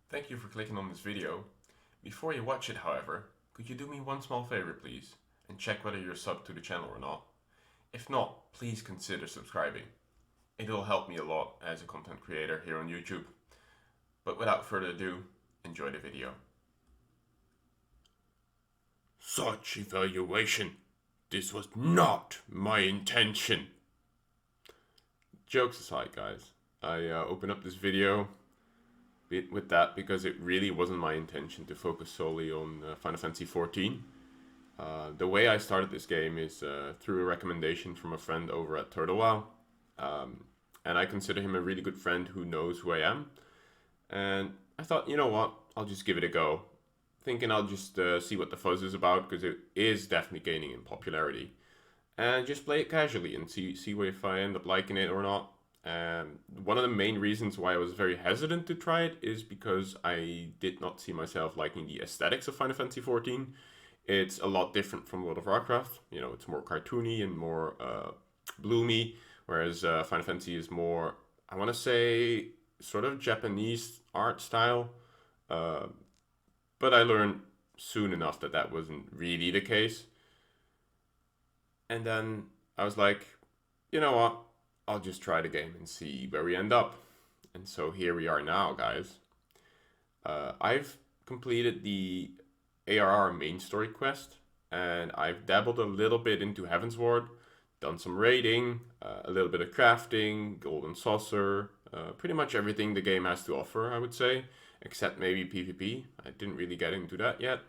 Thank you for clicking on this video. Before you watch it, however, could you do me one small favor, please, and check whether you're subbed to the channel or not? If not, please consider subscribing. It'll help me a lot as a content creator here on YouTube. But without further ado, enjoy the video. Such evaluation. This was not my intention. Jokes aside, guys, I open up this video with that because it really wasn't my intention to focus solely on Final Fantasy XIV. The way I started this game is through a recommendation from a friend over at Turtle and I consider him a really good friend who knows who I am. And I thought, you know what, I'll just give it a go. Thinking I'll just see what the fuzz is about, because it is definitely gaining in popularity. And just play it casually and see if I end up liking it or not. One of the main reasons why I was very hesitant to try it is because I did not see myself liking the aesthetics of Final Fantasy XIV. It's a lot different from World of Warcraft. You know, it's more cartoony and more bloomy, whereas Final Fantasy is more, I want to say, sort of Japanese art style. But I learned soon enough that that wasn't really the case. And then I was like, you know what? I'll just try the game and see where we end up. And so here we are now, guys. I've completed the ARR main story quest, and I've dabbled a little bit into Heavensward, done some raiding, a little bit of crafting, golden saucer, pretty much everything the game has to offer, I would say, except maybe PvP. I didn't really get into that yet.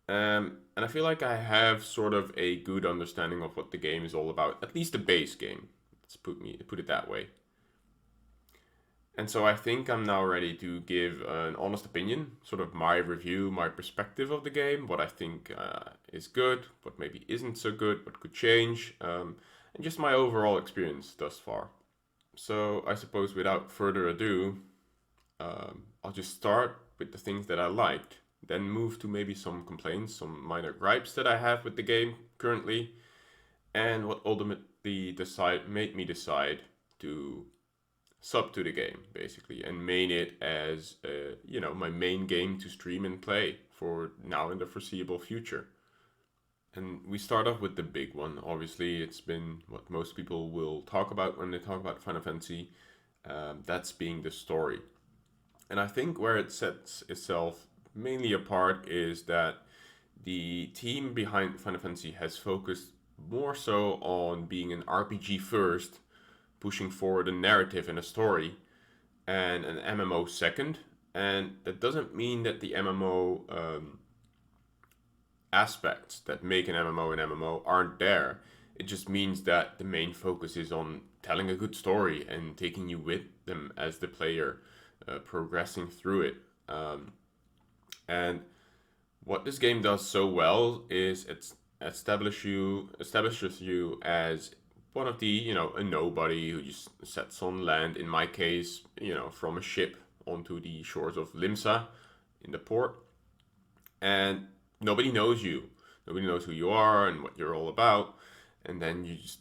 And I feel like I have sort of a good understanding of what the game is all about, at least the base game. Let's put it that way. And so I think I'm now ready to give an honest opinion, sort of my review, my perspective of the game, what I think is good, what maybe isn't so good, what could change, and just my overall experience thus far. So I suppose without further ado, I'll just start with the things that I liked, then move to maybe some complaints, some minor gripes that I have with the game currently, and what ultimately made me decide to sub to the game, basically, and main it as, my main game to stream and play for now and the foreseeable future. And we start off with the big one. Obviously, it's been what most people will talk about when they talk about Final Fantasy. That's being the story. And I think where it sets itself mainly apart is that the team behind Final Fantasy has focused more so on being an RPG first, pushing forward a narrative and a story, and an MMO second. And that doesn't mean that the MMO aspects that make an MMO aren't there. It just means that the main focus is on telling a good story and taking you with them as the player, progressing through it. And what this game does so well is it establishes you as one of the, a nobody who just sets on land, in my case, from a ship onto the shores of Limsa in the port. And nobody knows you. Nobody knows who you are and what you're all about. And then you just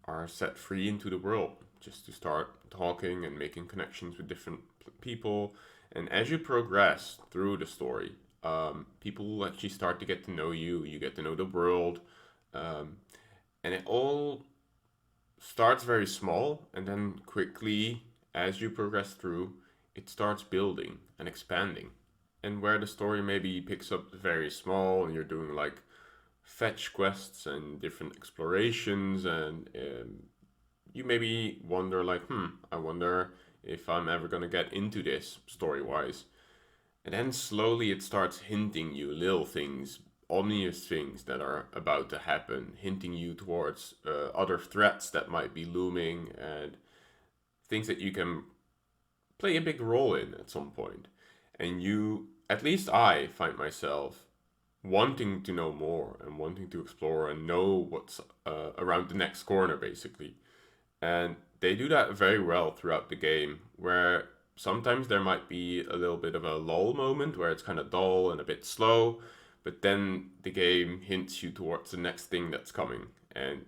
are set free into the world just to start talking and making connections with different people. And as you progress through the story, people will actually start to get to know you. You get to know the world. And it all starts very small, and then quickly, as you progress through, it starts building and expanding. And where the story maybe picks up very small, and you're doing like fetch quests and different explorations, and you maybe wonder like, I wonder if I'm ever gonna get into this story-wise. And then slowly it starts hinting you little things, ominous things that are about to happen, hinting you towards other threats that might be looming, and things that you can play a big role in at some point. And at least I find myself wanting to know more and wanting to explore and know what's around the next corner, basically. And they do that very well throughout the game, where sometimes there might be a little bit of a lull moment where it's kind of dull and a bit slow, but then the game hints you towards the next thing that's coming. And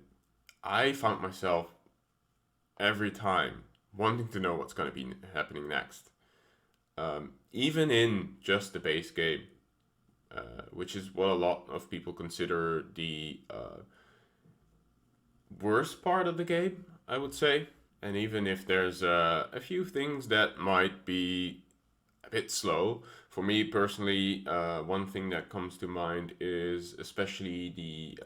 I found myself every time wanting to know what's going to be happening next. even in just the base game, which is what a lot of people consider the worst part of the game, I would say. And even if there's a few things that might be a bit slow, for me personally, one thing that comes to mind is especially the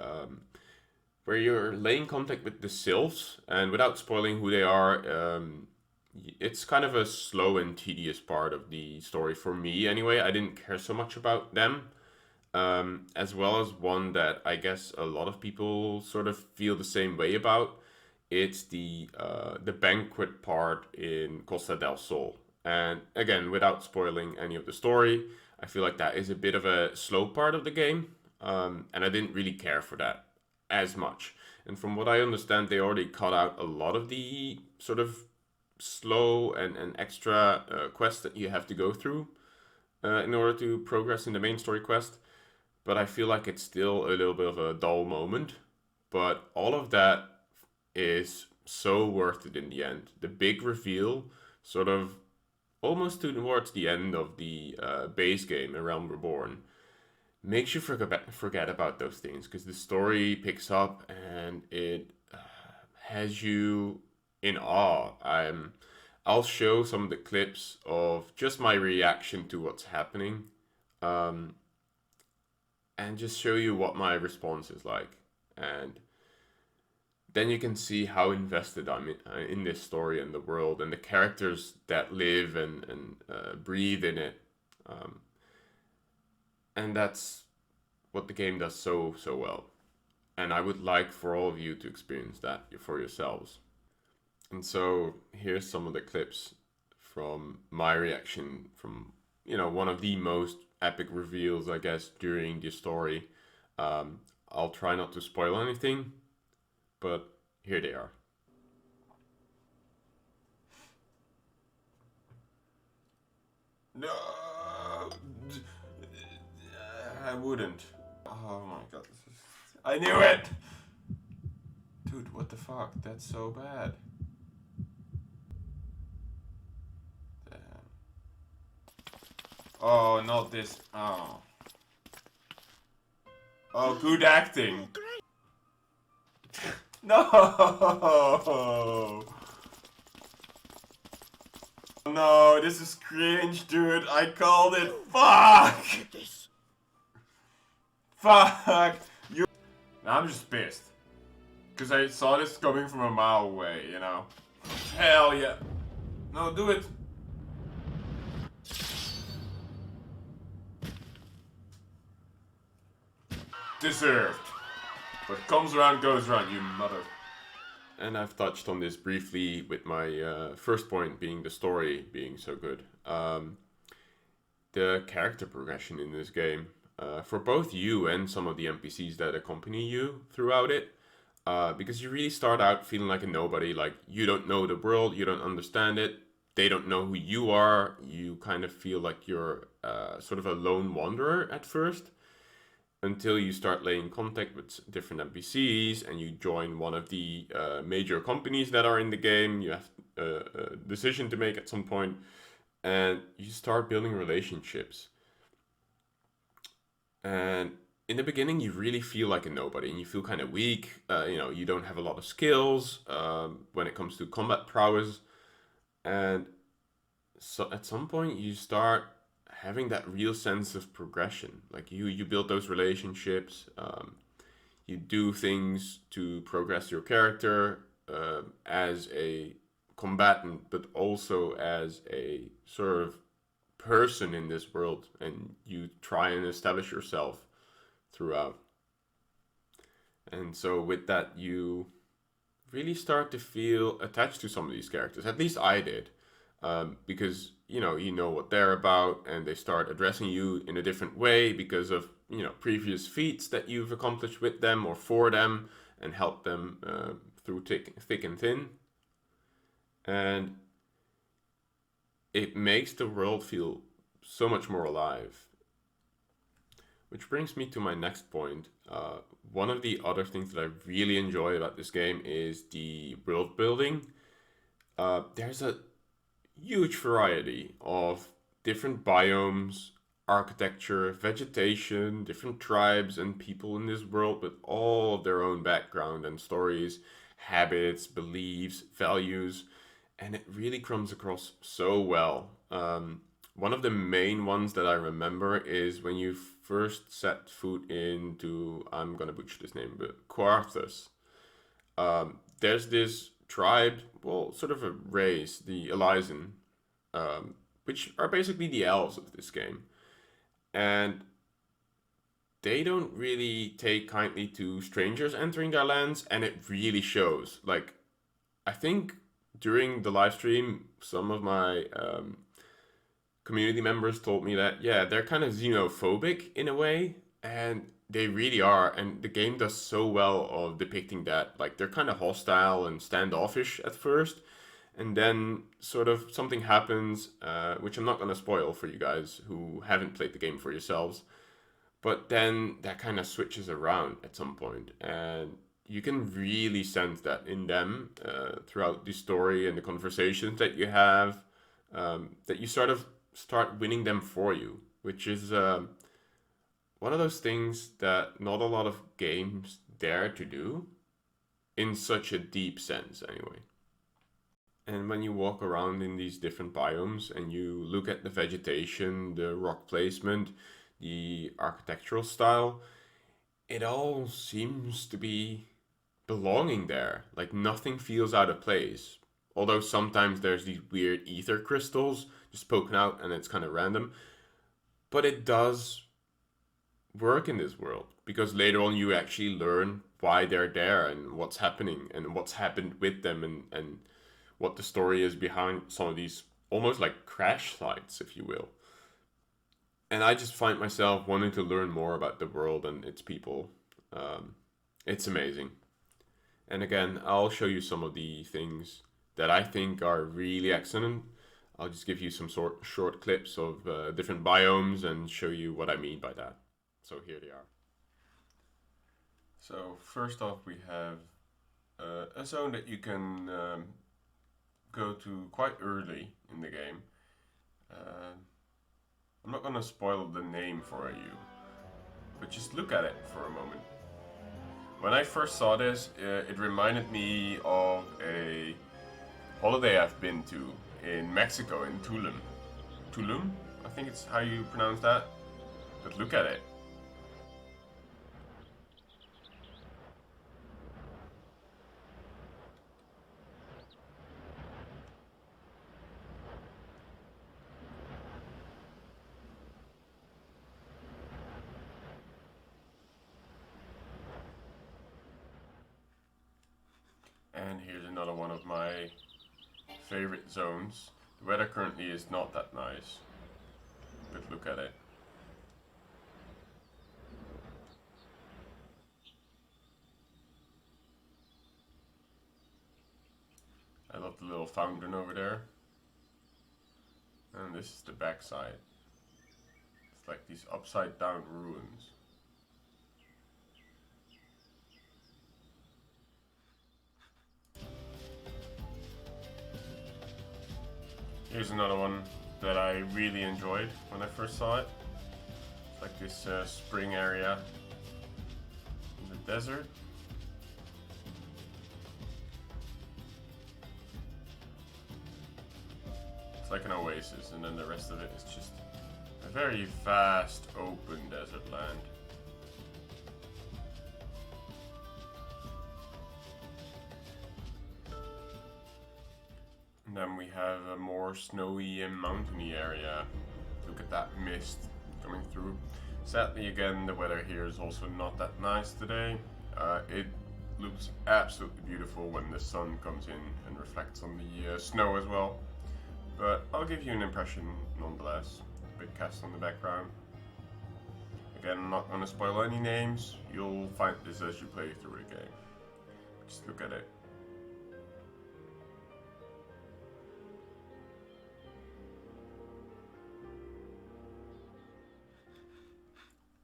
where you're laying contact with the sylphs, and without spoiling who they are, it's kind of a slow and tedious part of the story for me. Anyway, I didn't care so much about them. As well as one that I guess a lot of people sort of feel the same way about. It's the banquet part in Costa del Sol. And again, without spoiling any of the story, I feel like that is a bit of a slow part of the game, and I didn't really care for that as much. And from what I understand, they already cut out a lot of the sort of slow and extra quests that you have to go through in order to progress in the main story quest. But I feel like it's still a little bit of a dull moment. But all of that is so worth it in the end. The big reveal, sort of almost towards the end of the base game, A Realm Reborn, makes you forget about those things because the story picks up and it has you in awe. I'll show some of the clips of just my reaction to what's happening, um, and just show you what my response is like. And then you can see how invested I'm in this story and the world and the characters that live and breathe in it. Um, and that's what the game does so well. And I would like for all of you to experience that for yourselves. And so here's some of the clips from my reaction from one of the most epic reveals, I guess, during the story. I'll try not to spoil anything, but here they are. No, I wouldn't. Oh my god, I knew it! Dude, what the fuck? That's so bad. Damn. Oh, not this. Oh. Oh, good acting. No! No, this is cringe, dude. I called it. Fuck! Fuck! You. Now I'm just pissed. Because I saw this coming from a mile away, you know? Hell yeah. No, do it. Deserved. What comes around goes around, you mother. And I've touched on this briefly with my first point being the story being so good. The character progression in this game, for both you and some of the NPCs that accompany you throughout it, because you really start out feeling like a nobody, like you don't know the world, you don't understand it, they don't know who you are, you kind of feel like you're sort of a lone wanderer at first, until you start laying contact with different NPCs and you join one of the major companies that are in the game. You have a decision to make at some point, and you start building relationships. And in the beginning, you really feel like a nobody, and you feel kind of weak. You don't have a lot of skills when it comes to combat prowess, and so at some point, you start having that real sense of progression. Like you build those relationships, you do things to progress your character as a combatant, but also as a sort of person in this world, and you try and establish yourself throughout. And so with that, you really start to feel attached to some of these characters. At least I did, because you know what they're about, and they start addressing you in a different way because of previous feats that you've accomplished with them or for them, and helped them through thick and thin. And it makes the world feel so much more alive. Which brings me to my next point. One of the other things that I really enjoy about this game is the world building. There's a huge variety of different biomes, architecture, vegetation, different tribes and people in this world with all of their own background and stories, habits, beliefs, values, and it really comes across so well. One of the main ones that I remember is when you first set foot into, I'm gonna butcher this name, but Quarthus. There's this tribe, well, sort of a race, the Elysian, which are basically the elves of this game. And they don't really take kindly to strangers entering their lands, and it really shows. Like, I think during the live stream, some of my community members told me that, yeah, they're kind of xenophobic in a way, and they really are. And the game does so well of depicting that. Like, they're kind of hostile and standoffish at first, and then sort of something happens, which I'm not going to spoil for you guys who haven't played the game for yourselves. But then that kind of switches around at some point, and you can really sense that in them throughout the story and the conversations that you have, that you sort of start winning them for you, which is one of those things that not a lot of games dare to do in such a deep sense, anyway. And when you walk around in these different biomes and you look at the vegetation, the rock placement, the architectural style, it all seems to be belonging there. Like nothing feels out of place. Although sometimes there's these weird ether crystals just poking out and it's kind of random. But it does work in this world because later on you actually learn why they're there and what's happening and what's happened with them and what the story is behind some of these almost like crash sites, if you will. And I just find myself wanting to learn more about the world and its people. It's amazing. And again, I'll show you some of the things that I think are really excellent. I'll just give you some short clips of different biomes and show you what I mean by that. So here they are. So first off, we have a zone that you can go to quite early in the game. I'm not gonna spoil the name for you, but just look at it for a moment. When I first saw this, it reminded me of a holiday I've been to in Mexico, in Tulum. Tulum? I think it's how you pronounce that. But look at it. And here's another one of my favorite zones. The weather currently is not that nice, but look at it. I love the little fountain over there. And this is the backside. It's like these upside down ruins. Here's another one that I really enjoyed when I first saw it. It's like this spring area in the desert. It's like an oasis, and then the rest of it is just a very vast open desert land. And then we have a more snowy and mountainy area. Look at that mist coming through. Sadly, again, the weather here is also not that nice today. It looks absolutely beautiful when the sun comes in and reflects on the snow as well. But I'll give you an impression nonetheless. Big cast on the background. Again, I'm not going to spoil any names. You'll find this as you play through the game. Just look at it.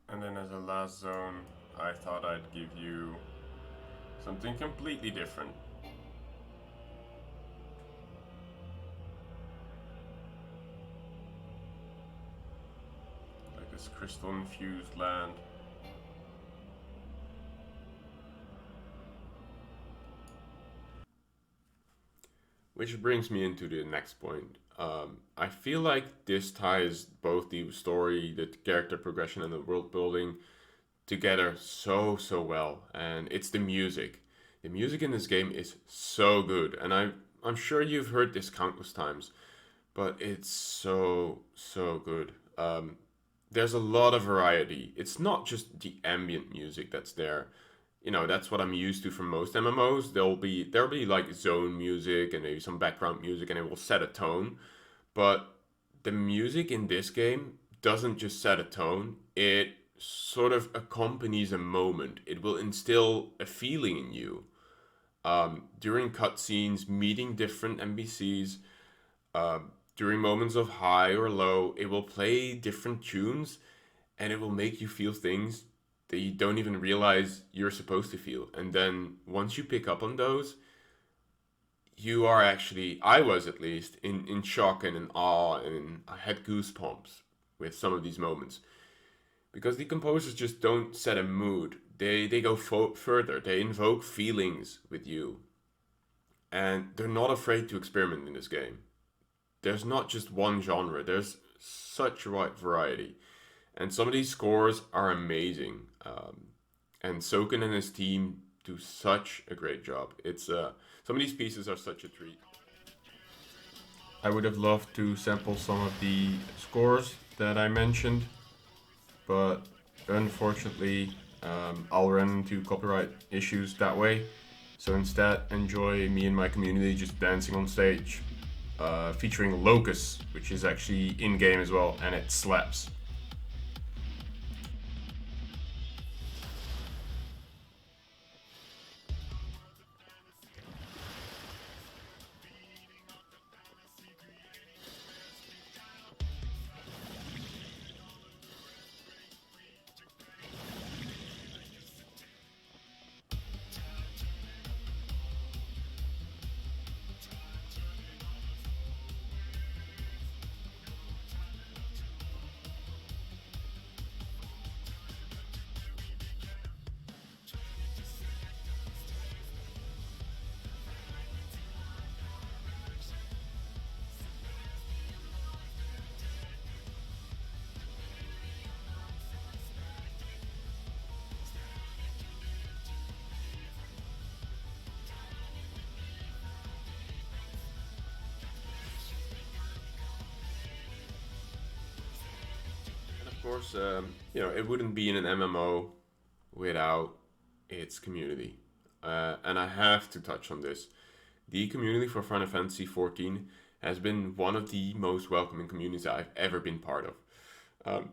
And then as a last zone, I thought I'd give you something completely different. this crystal infused land. Which brings me into the next point. I feel like this ties both the story, the character progression, and the world building together so well. And it's the music. The music in this game is so good, and I'm sure you've heard this countless times, but it's so good. There's a lot of variety. It's not just the ambient music that's there. That's what I'm used to from most MMOs. There'll be like zone music and maybe some background music, and it will set a tone. But the music in this game doesn't just set a tone. It sort of accompanies a moment. It will instill a feeling in you. During cutscenes, meeting different NPCs, during moments of high or low, it will play different tunes and it will make you feel things that you don't even realize you're supposed to feel. And then once you pick up on those, you are actually, I was at least, in shock and in awe, and I had goosebumps with some of these moments. Because the composers just don't set a mood, they go further, they invoke feelings with you. And they're not afraid to experiment in this game. There's not just one genre, there's such a wide variety. And some of these scores are amazing. And Soken and his team do such a great job. Some of these pieces are such a treat. I would have loved to sample some of the scores that I mentioned, but unfortunately, I'll run into copyright issues that way. So instead, enjoy me and my community just dancing on stage, featuring Locus, which is actually in game as well, and it slaps. And of course, it wouldn't be in an MMO without its community. And I have to touch on this. The community for Final Fantasy XIV has been one of the most welcoming communities I've ever been part of. Um,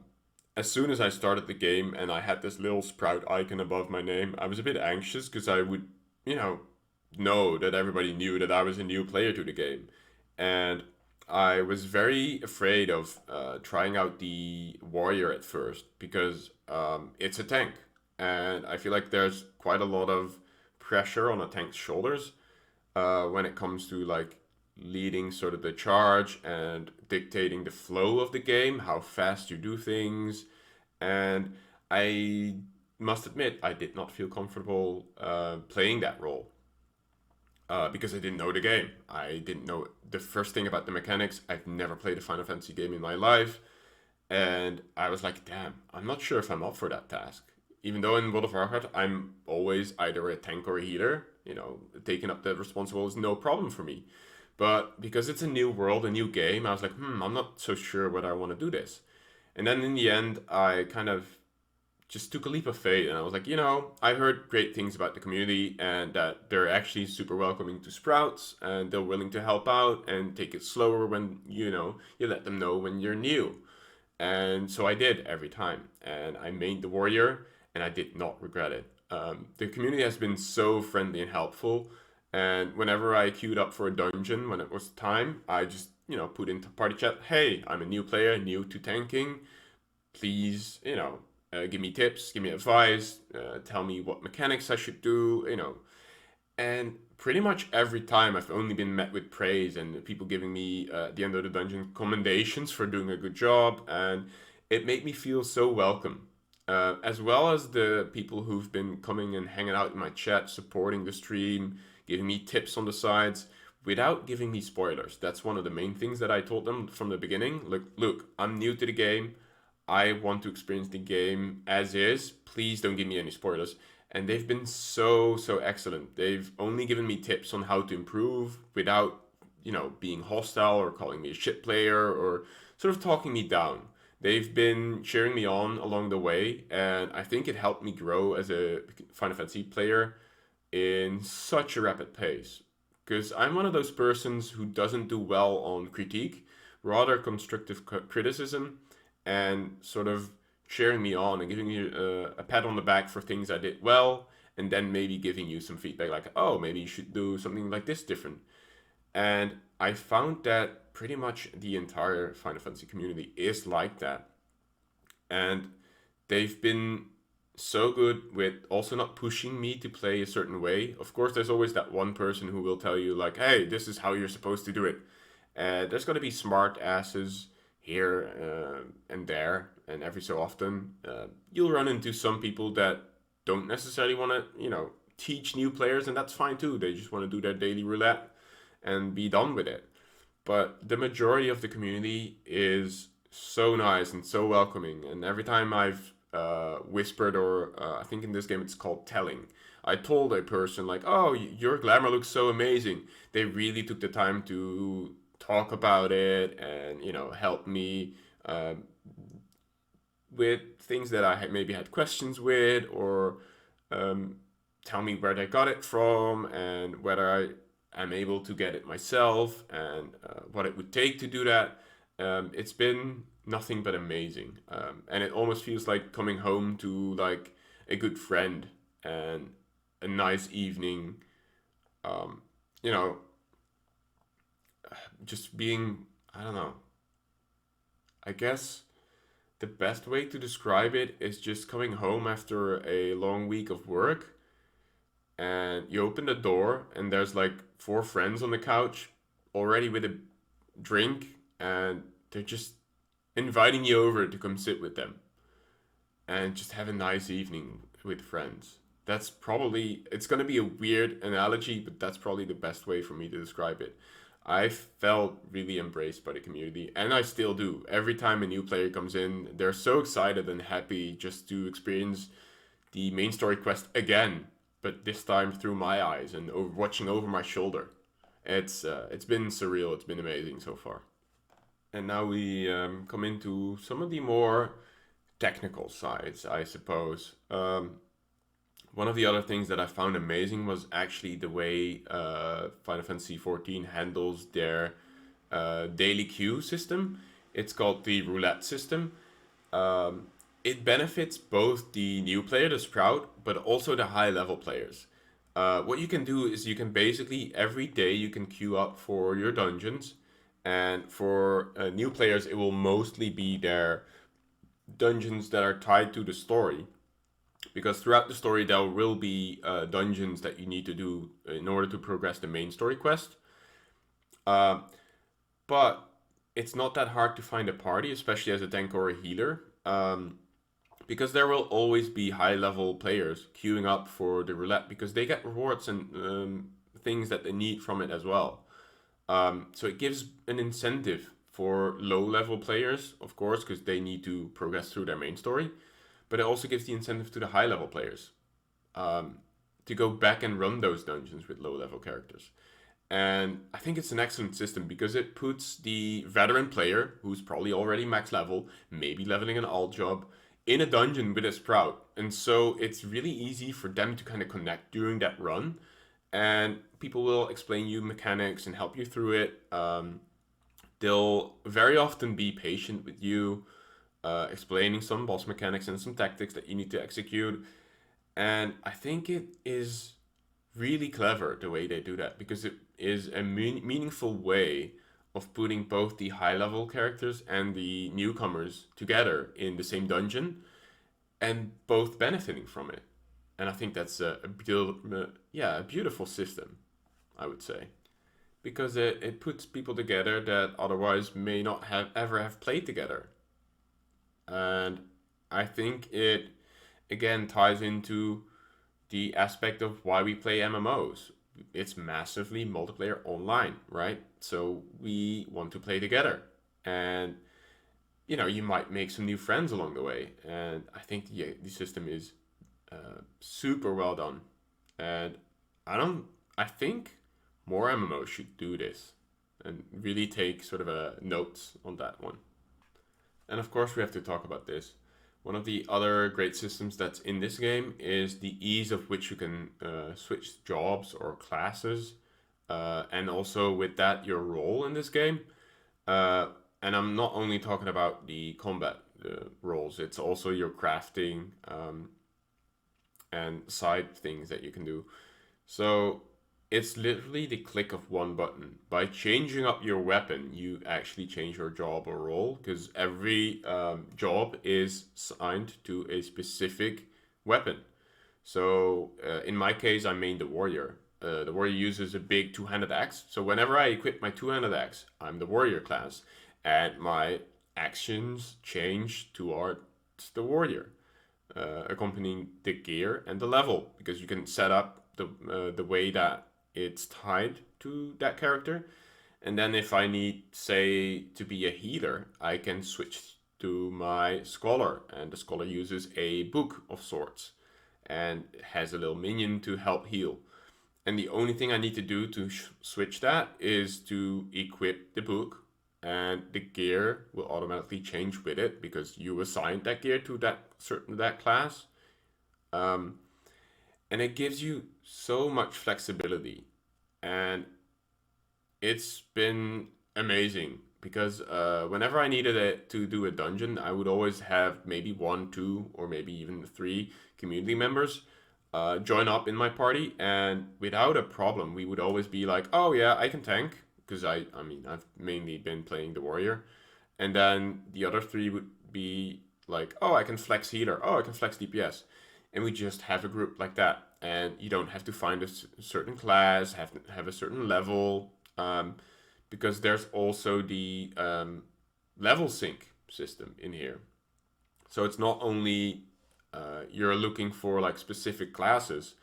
as soon as I started the game and I had this little sprout icon above my name, I was a bit anxious because I would, you know that everybody knew that I was a new player to the game. And I was very afraid of trying out the warrior at first because it's a tank. And I feel like there's quite a lot of pressure on a tank's shoulders when it comes to like leading sort of the charge and dictating the flow of the game, how fast you do things. And I must admit, I did not feel comfortable playing that role because I didn't know the game. I didn't know the first thing about the mechanics. I've never played a Final Fantasy game in my life. And I was like, damn, I'm not sure if I'm up for that task. Even though in World of Warcraft, I'm always either a tank or a healer, taking up that responsibility is no problem for me. But because it's a new world, a new game, I was like, I'm not so sure whether I want to do this. And then in the end, I kind of just took a leap of faith and I was like, I heard great things about the community and that they're actually super welcoming to Sprouts and they're willing to help out and take it slower when, you let them know when you're new. And so I did every time. And I made the warrior and I did not regret it. The community has been so friendly and helpful. And whenever I queued up for a dungeon when it was time, I just, put into party chat, hey, I'm a new player, new to tanking. Please, give me tips, give me advice, tell me what mechanics I should do, and pretty much every time I've only been met with praise and people giving me at the end of the dungeon commendations for doing a good job. And it made me feel so welcome. As well as the people who've been coming and hanging out in my chat, supporting the stream, giving me tips on the sides, without giving me spoilers. That's one of the main things that I told them from the beginning. Look, I'm new to the game. I want to experience the game as is. Please don't give me any spoilers. And they've been so excellent. They've only given me tips on how to improve without, being hostile or calling me a shit player or sort of talking me down. They've been cheering me on along the way, and I think it helped me grow as a Final Fantasy player in such a rapid pace. Because I'm one of those persons who doesn't do well on critique, rather constructive criticism, and sort of cheering me on and giving you a pat on the back for things I did well, and then maybe giving you some feedback like, oh, maybe you should do something like this different. And I found that pretty much the entire Final Fantasy community is like that. And they've been so good with also not pushing me to play a certain way. Of course, there's always that one person who will tell you, like, hey, this is how you're supposed to do it. There's going to be smart asses here and there, and every so often, you'll run into some people that don't necessarily want to, teach new players, and that's fine too. They just want to do their daily roulette and be done with it. But the majority of the community is so nice and so welcoming. And every time I've whispered, or I think in this game it's called telling, I told a person like, "Oh, your glamour looks so amazing." They really took the time to talk about it and help me with things that I had maybe had questions with, or um, tell me where they got it from and whether I am able to get it myself, and what it would take to do that. It's been nothing but amazing, and it almost feels like coming home to like a good friend and a nice evening. Um, you know, just being, I don't know. I guess the best way to describe it is just coming home after a long week of work, and you open the door and there's like four friends on the couch already with a drink, and they're just inviting you over to come sit with them and just have a nice evening with friends. That's probably, it's going to be a weird analogy, but that's probably the best way for me to describe it. I felt really embraced by the community, and I still do. Every time a new player comes in, they're so excited and happy just to experience the main story quest again, but this time through my eyes and watching over my shoulder. It's been surreal. It's been amazing so far. And now we come into some of the more technical sides, I suppose. One of the other things that I found amazing was actually the way Final Fantasy XIV handles their daily queue system. It's called the Roulette system. It benefits both the new player, the Sprout, but also the high level players. What you can do is you can basically every day you can queue up for your dungeons, and for new players it will mostly be their dungeons that are tied to the story, because throughout the story there will be dungeons that you need to do in order to progress the main story quest. Uh, but it's not that hard to find a party, especially as a tank or a healer, because there will always be high level players queuing up for the roulette because they get rewards and things that they need from it as well. So it gives an incentive for low level players, of course, because they need to progress through their main story. But it also gives the incentive to the high level players um, to go back and run those dungeons with low level characters. And I think it's an excellent system because it puts the veteran player, who's probably already max level, maybe leveling an alt job, in a dungeon with a Sprout. And so it's really easy for them to kind of connect during that run. And people will explain you mechanics and help you through it. They'll very often be patient with you, explaining some boss mechanics and some tactics that you need to execute. And I think it is really clever the way they do that because it is a meaningful way of putting both the high level characters and the newcomers together in the same dungeon and both benefiting from it. And I think that's a beautiful system, I would say, because it puts people together that otherwise may not have ever have played together. And I think it again ties into the aspect of why we play MMOs. It's massively multiplayer online, right? So we want to play together. And you might make some new friends along the way. And I think the system is super well done. And I don't. I think more MMOs should do this and really take sort of a notes on that one. And of course, we have to talk about this. One of the other great systems that's in this game is the ease of which you can switch jobs or classes, and also with that your role in this game. Uh, and I'm not only talking about the combat roles; it's also your crafting and side things that you can do. So it's literally the click of one button. By changing up your weapon, you actually change your job or role because every job is signed to a specific weapon. So in my case, I main the warrior. The warrior uses a big two-handed axe. So whenever I equip my two-handed axe, I'm the warrior class, and my actions change towards the warrior, accompanying the gear and the level because you can set up the way that it's tied to that character. And then if I need, say, to be a healer, I can switch to my scholar, and the scholar uses a book of sorts and has a little minion to help heal. And the only thing I need to do to switch that is to equip the book, and the gear will automatically change with it because you assigned that gear to that class. Um, and it gives you so much flexibility, and it's been amazing because whenever I needed it to do a dungeon, I would always have maybe one, two, or maybe even three community members join up in my party, and without a problem, we would always be like, "Oh yeah, I can tank," because I mean, I've mainly been playing the warrior, and then the other three would be like, "Oh, I can flex healer. Oh, I can flex DPS," and we just have a group like that, and you don't have to find a certain class, have a certain level, because there's also the level sync system in here. So it's not only you're looking for like specific classes.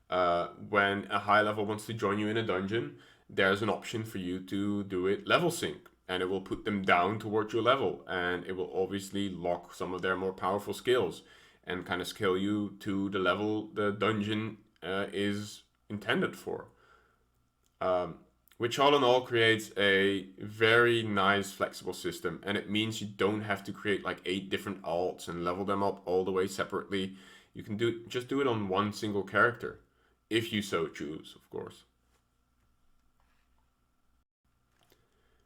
When a high level wants to join you in a dungeon, there's an option for you to do it level sync, and it will put them down towards your level, and it will obviously lock some of their more powerful skills and kind of scale you to the level the dungeon is intended for. Um, which all in all creates a very nice flexible system, and it means you don't have to create like 8 different alts and level them up all the way separately. You can just do it on one single character, if you so choose, of course.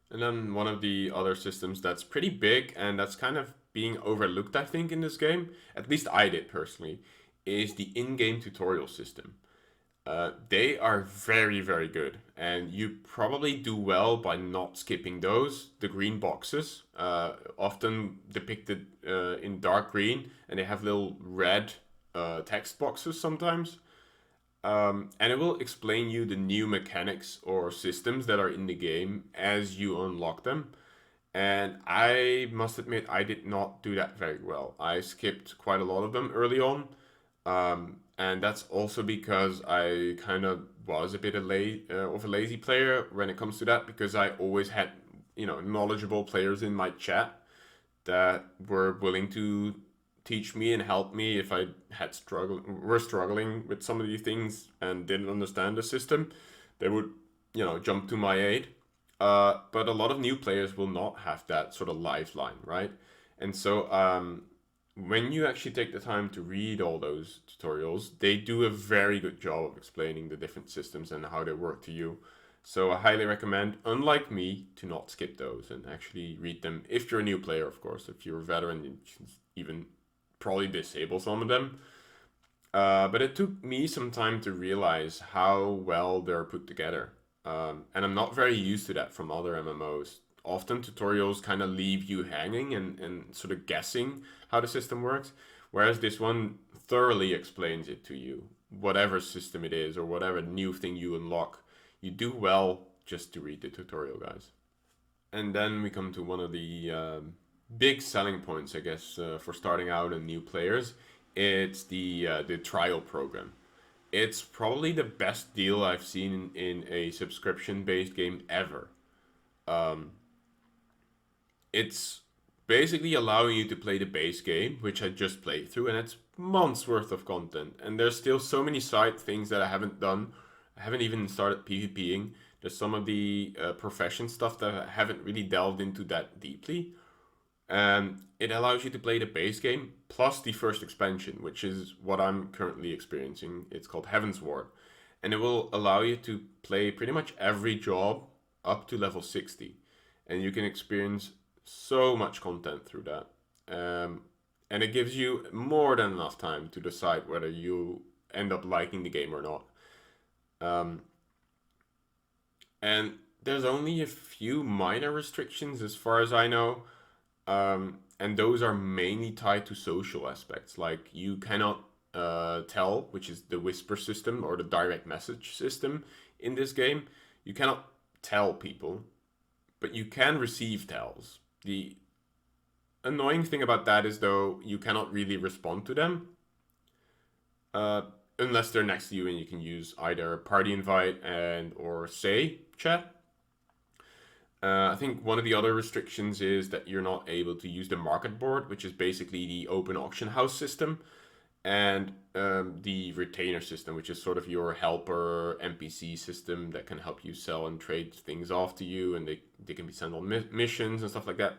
And then one of the other systems that's pretty big and that's kind of being overlooked, I think, in this game, at least I did personally, is the in-game tutorial system. They are very, very good, and you probably do well by not skipping those. The green boxes, often depicted in dark green, and they have little red text boxes sometimes. And it will explain you the new mechanics or systems that are in the game as you unlock them. And I must admit, I did not do that very well. I skipped quite a lot of them early on. And that's also because I kind of was a bit of a lazy player when it comes to that, because I always had, knowledgeable players in my chat that were willing to teach me and help me if I were struggling with some of these things and didn't understand the system. They would, jump to my aid. But a lot of new players will not have that sort of lifeline, right? And so when you actually take the time to read all those tutorials, they do a very good job of explaining the different systems and how they work to you. So I highly recommend, unlike me, to not skip those and actually read them if you're a new player, of course. If you're a veteran, you can even probably disable some of them. But it took me some time to realize how well they're put together. And I'm not very used to that from other MMOs. Often tutorials kind of leave you hanging and sort of guessing how the system works, whereas this one thoroughly explains it to you. Whatever system it is or whatever new thing you unlock, you do well just to read the tutorial, guys. And then we come to one of the big selling points, I guess, for starting out and new players, it's the trial program. It's probably the best deal I've seen in a subscription-based game ever. Um, it's basically allowing you to play the base game, which I just played through, and it's months worth of content. And there's still so many side things that I haven't done. I haven't even started PvPing. There's some of the profession stuff that I haven't really delved into that deeply. It allows you to play the base game plus the first expansion, which is what I'm currently experiencing. It's called Heaven's Ward. And it will allow you to play pretty much every job up to level 60. And you can experience so much content through that. And it gives you more than enough time to decide whether you end up liking the game or not. Um, and there's only a few minor restrictions as far as I know. And those are mainly tied to social aspects. Like you cannot tell, which is the whisper system or the direct message system in this game. You cannot tell people, but you can receive tells. The annoying thing about that is, though, you cannot really respond to them uh, unless they're next to you, and you can use either party invite and or say chat. I think one of the other restrictions is that you're not able to use the Marketboard, which is basically the open auction house system, and the retainer system, which is sort of your helper NPC system that can help you sell and trade things off to you, and they can be sent on missions and stuff like that.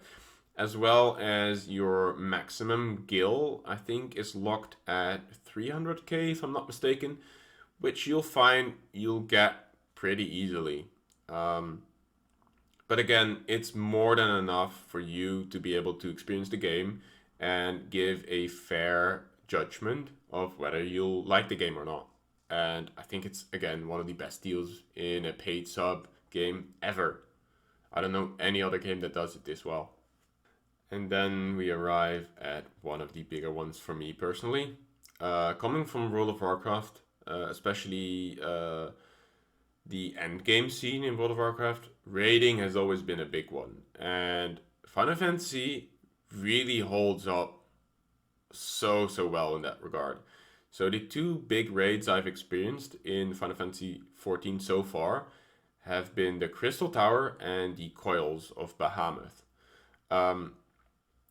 As well as your maximum gil, I think, is locked at 300k, if I'm not mistaken, which you'll find you'll get pretty easily. Um, but again, it's more than enough for you to be able to experience the game and give a fair judgment of whether you'll like the game or not. And I think it's, again, one of the best deals in a paid sub game ever. I don't know any other game that does it this well. And then we arrive at one of the bigger ones for me personally. Coming from World of Warcraft, especially the end game scene in World of Warcraft, raiding has always been a big one. And Final Fantasy really holds up so well in that regard. So the two big raids I've experienced in Final Fantasy XIV so far have been the Crystal Tower and the Coils of Bahamut. Um,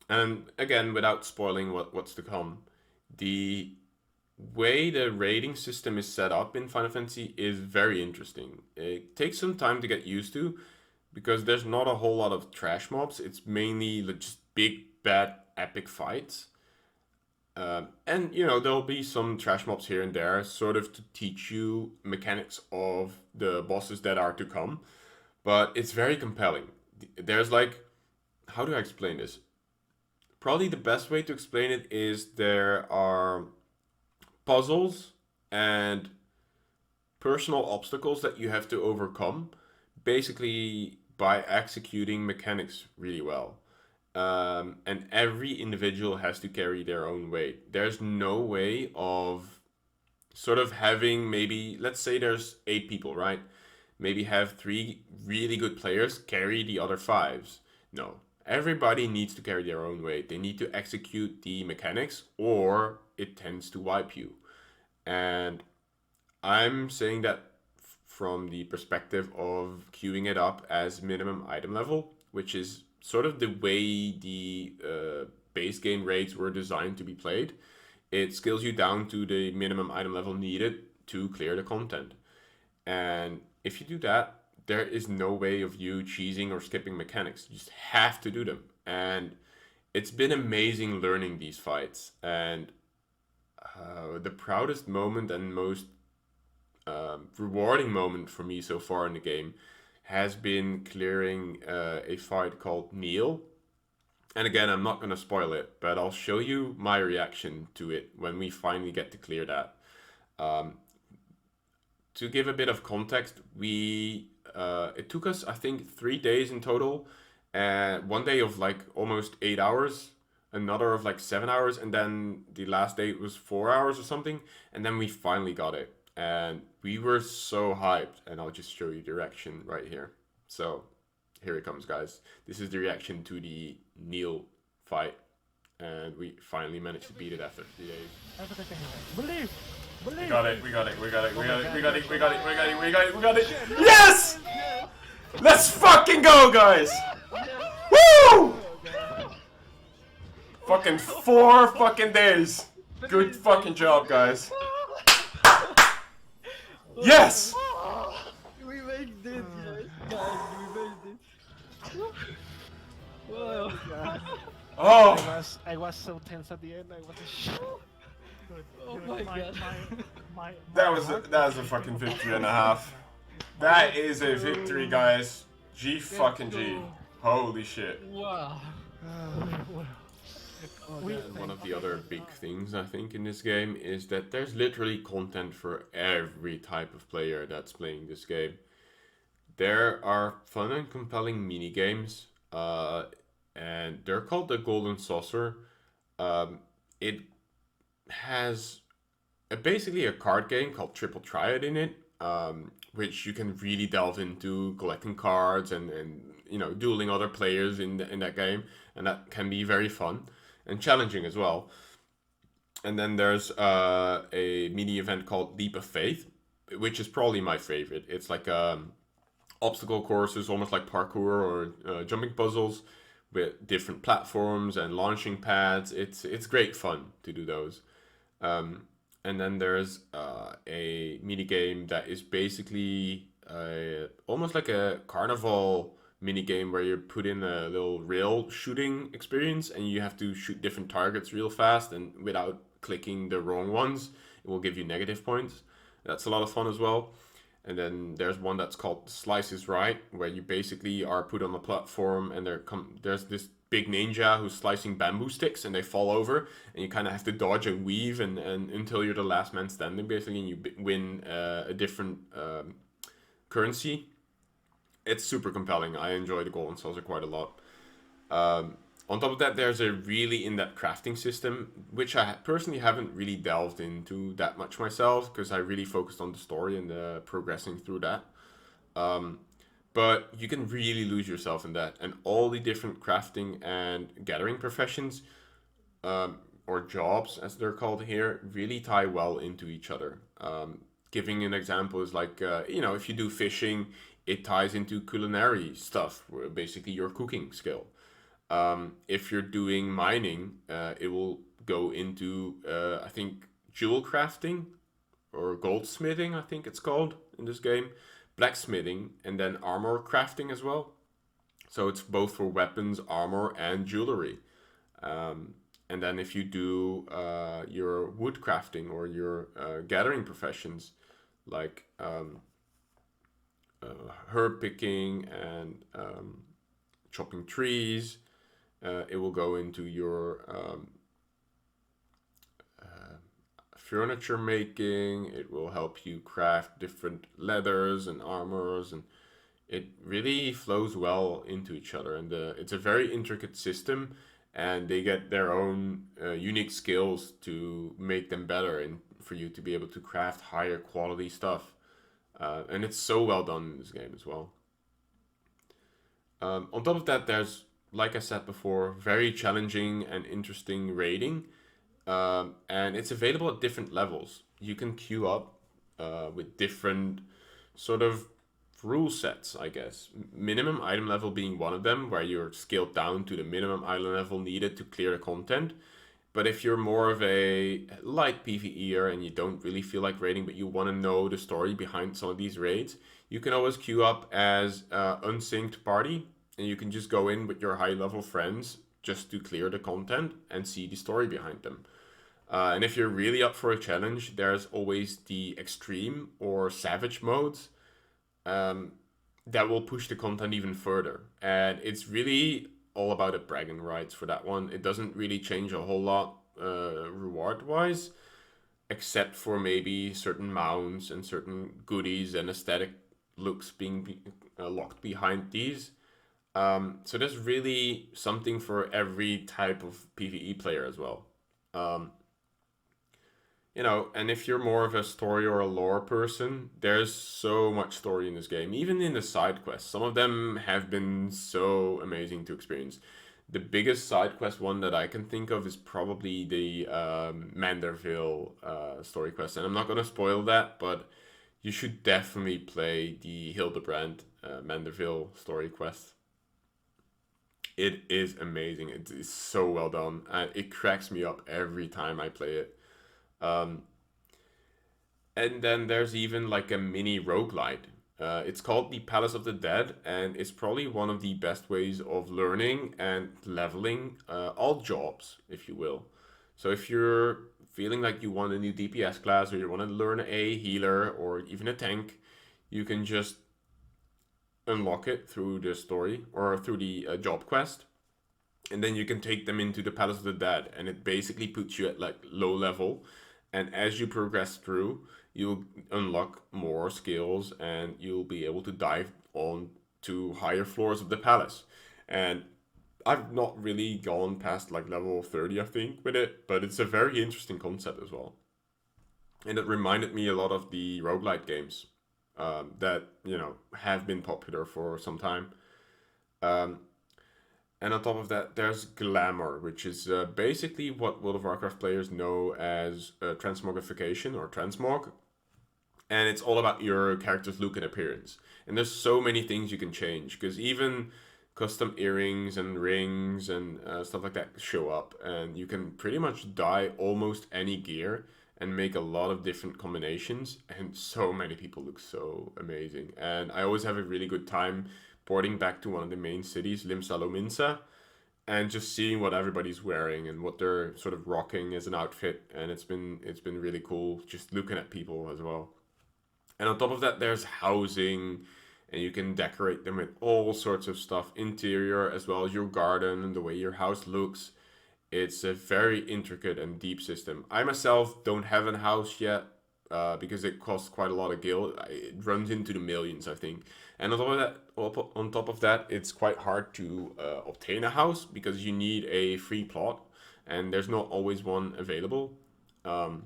and again, without spoiling what's to come, the way the rating system is set up in Final Fantasy is very interesting. It takes some time to get used to because there's not a whole lot of trash mobs. It's mainly just big, bad, epic fights. And you know, there'll be some trash mobs here and there, sort of to teach you mechanics of the bosses that are to come. But it's very compelling. There's like, how do I explain this? Probably the best way to explain it is there are puzzles and personal obstacles that you have to overcome, basically by executing mechanics really well. And every individual has to carry their own weight. There's no way of sort of having, maybe, let's say there's 8 people, right? Maybe have 3 really good players carry the other fives. No. Everybody needs to carry their own weight. They need to execute the mechanics, or it tends to wipe you. And I'm saying that from the perspective of queuing it up as minimum item level, which is sort of the way the base game raids were designed to be played. It scales you down to the minimum item level needed to clear the content. And if you do that, there is no way of you cheesing or skipping mechanics. You just have to do them. And it's been amazing learning these fights. And the proudest moment and most rewarding moment for me so far in the game has been clearing a fight called Neil. And again, I'm not going to spoil it, but I'll show you my reaction to it when we finally get to clear that. Um, to give a bit of context, we it took us, I think, 3 days in total. One day of like almost 8 hours, another of like 7 hours, and then the last day was 4 hours or something. And then we finally got it, and we were so hyped. And I'll just show you the reaction right here. So here it comes, guys. This is the reaction to the Neil fight. And we finally managed to beat it after 3 days. Believe! We got it. Yes! Let's fucking go, guys! Woo! Fucking 4 fucking days. Good fucking job, guys. Yes! We made it, guys, we made it. Wow. Oh! I was so tense at the end, I was Oh my god. That was a fucking victory and a half. That is a victory, guys. G fucking G. Holy shit. Wow. And one of the other big things I think in this game is that there's literally content for every type of player that's playing this game. There are fun and compelling mini games, and they're called the Golden Saucer. It has basically a card game called Triple Triad in it, which you can really delve into collecting cards and you know, dueling other players in that game, and that can be very fun and challenging as well. And then there's a mini event called Leap of Faith, which is probably my favorite. It's like obstacle courses, almost like parkour or jumping puzzles with different platforms and launching pads. It's great fun to do those. And then there's a mini game that is basically almost like a carnival mini game where you put in a little rail shooting experience and you have to shoot different targets real fast, and without clicking the wrong ones, it will give you negative points. That's a lot of fun as well. And then there's one that's called Slice is Right, where you basically are put on a platform and there's this big ninja who's slicing bamboo sticks and they fall over, and you kind of have to dodge and weave and until you're the last man standing basically, and you win a different currency. It's super compelling. I enjoy the Golden Saucer quite a lot. On top of that, there's a really in-depth crafting system, which I personally haven't really delved into that much myself, because I really focused on the story and progressing through that. But you can really lose yourself in that. And all the different crafting and gathering professions, or jobs as they're called here, really tie well into each other. Giving an example is like, you know, if you do fishing, it ties into culinary stuff, basically your cooking skill. If you're doing mining, it will go into, I think, jewel crafting or goldsmithing, I think it's called in this game, blacksmithing, and then armor crafting as well. So it's both for weapons, armor, and jewelry. And then if you do your wood crafting or your gathering professions, like herb picking and chopping trees, it will go into your furniture making. It will help you craft different leathers and armors, and it really flows well into each other. And it's a very intricate system, and they get their own unique skills to make them better and for you to be able to craft higher quality stuff. And it's so well done in this game as well. On top of that, there's, like I said before, very challenging and interesting raiding. And it's available at different levels. You can queue up with different sort of rule sets, I guess. Minimum item level being one of them, where you're scaled down to the minimum item level needed to clear the content. But if you're more of a light PvEer and you don't really feel like raiding, but you want to know the story behind some of these raids, you can always queue up as unsynced party, and you can just go in with your high level friends just to clear the content and see the story behind them. And if you're really up for a challenge, there's always the extreme or savage modes that will push the content even further. And it's really all about the bragging rights for that one. It doesn't really change a whole lot reward-wise, except for maybe certain mounts and certain goodies and aesthetic looks being locked behind these. So there's really something for every type of PvE player as well. You know, and if you're more of a story or a lore person, there's so much story in this game, even in the side quests. Some of them have been so amazing to experience. The biggest side quest one that I can think of is probably the Manderville story quest, and I'm not gonna spoil that, but you should definitely play the Hildebrand Manderville story quest. It is amazing. It is so well done, and it cracks me up every time I play it. Um, and then there's even like a mini roguelite. It's called the Palace of the Dead, and it's probably one of the best ways of learning and leveling all jobs, if you will. So if you're feeling like you want a new DPS class, or you want to learn a healer, or even a tank, you can just unlock it through the story or through the job quest, and then you can take them into the Palace of the Dead, and it basically puts you at like low level, and as you progress through, you'll unlock more skills, and you'll be able to dive on to higher floors of the palace. And I've not really gone past like level 30, I think, with it, but it's a very interesting concept as well. And it reminded me a lot of the roguelite games that, have been popular for some time. Um, and on top of that, there's Glamour, which is basically what World of Warcraft players know as transmogrification or transmog. And it's all about your character's look and appearance. And there's so many things you can change, because even custom earrings and rings and stuff like that show up, and you can pretty much dye almost any gear and make a lot of different combinations, and so many people look so amazing. And I always have a really good time porting back to one of the main cities, Limsa Lominsa, and just seeing what everybody's wearing and what they're sort of rocking as an outfit, and it's been really cool just looking at people as well. And on top of that, there's housing, and you can decorate them with all sorts of stuff, interior as well as your garden and the way your house looks. It's a very intricate and deep system. I myself don't have a house yet because it costs quite a lot of gil. It runs into the millions, I think. And on top of that, it's quite hard to obtain a house because you need a free plot, and there's not always one available. Um,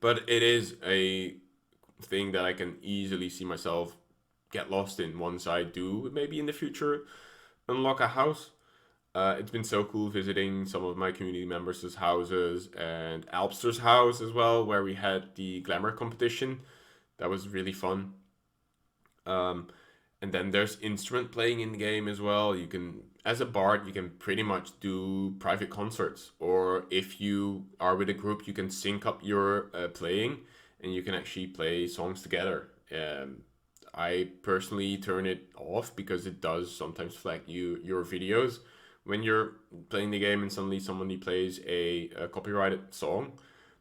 but it is a thing that I can easily see myself get lost in once I do maybe in the future unlock a house. It's been so cool visiting some of my community members' houses and Alpster's house as well, where we had the glamour competition. That was really fun. Um, and then there's instrument playing in the game as well. You can, as a bard, you can pretty much do private concerts, or if you are with a group, you can sync up your playing, and you can actually play songs together. I personally turn it off because it does sometimes flag your videos when you're playing the game and suddenly somebody plays a copyrighted song.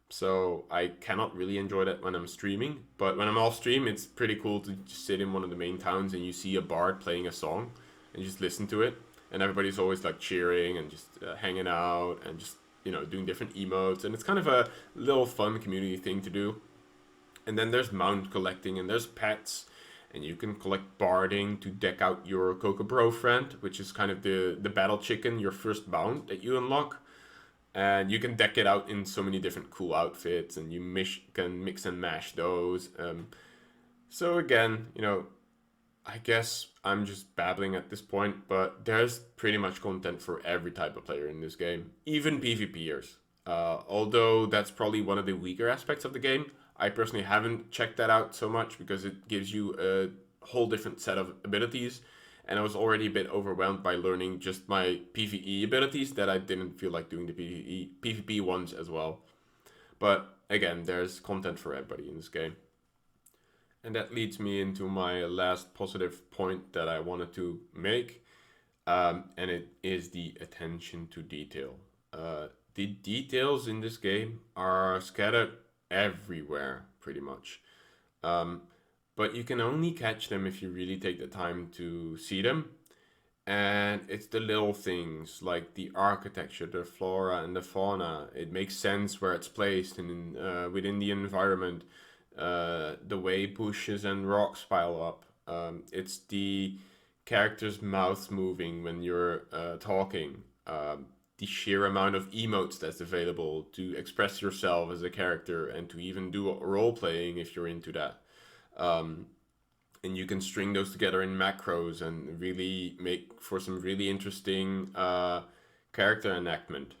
So I cannot really enjoy that when I'm streaming. But when I'm off stream, it's pretty cool to just sit in one of the main towns and you see a bard playing a song and just listen to it. And everybody's always like cheering and just hanging out and just, doing different emotes. And it's kind of a little fun community thing to do. And then there's mount collecting, and there's pets, and you can collect barding to deck out your Bro friend, which is kind of the battle chicken, your first mount that you unlock. And you can deck it out in so many different cool outfits, and you can mix and mash those. So again, I guess I'm just babbling at this point, but there's pretty much content for every type of player in this game, even PvPers. Although that's probably one of the weaker aspects of the game. I personally haven't checked that out so much because it gives you a whole different set of abilities. And I was already a bit overwhelmed by learning just my PvE abilities that I didn't feel like doing the PvP ones as well. But again, there's content for everybody in this game. And that leads me into my last positive point that I wanted to make. And it is the attention to detail. The details in this game are scattered everywhere, pretty much. But you can only catch them if you really take the time to see them. And it's the little things like the architecture, the flora and the fauna. It makes sense where it's placed and within the environment. The way bushes and rocks pile up. It's the character's mouth moving when you're talking. The sheer amount of emotes that's available to express yourself as a character and to even do role playing if you're into that. And you can string those together in macros and really make for some really interesting character enactment,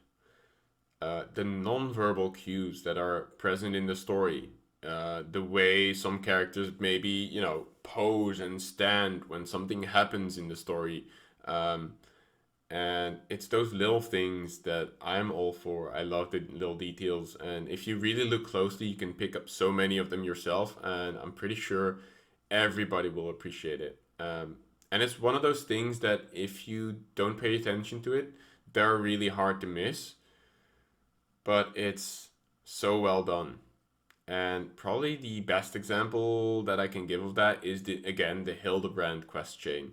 the non-verbal cues that are present in the story, the way some characters maybe, you know, pose and stand when something happens in the story. And it's those little things that I'm all for. I love the little details, and if you really look closely, you can pick up so many of them yourself, and I'm pretty sure everybody will appreciate it. And it's one of those things that if you don't pay attention to it, they're really hard to miss, but it's so well done. And probably the best example that I can give of that is the Hildebrand quest chain.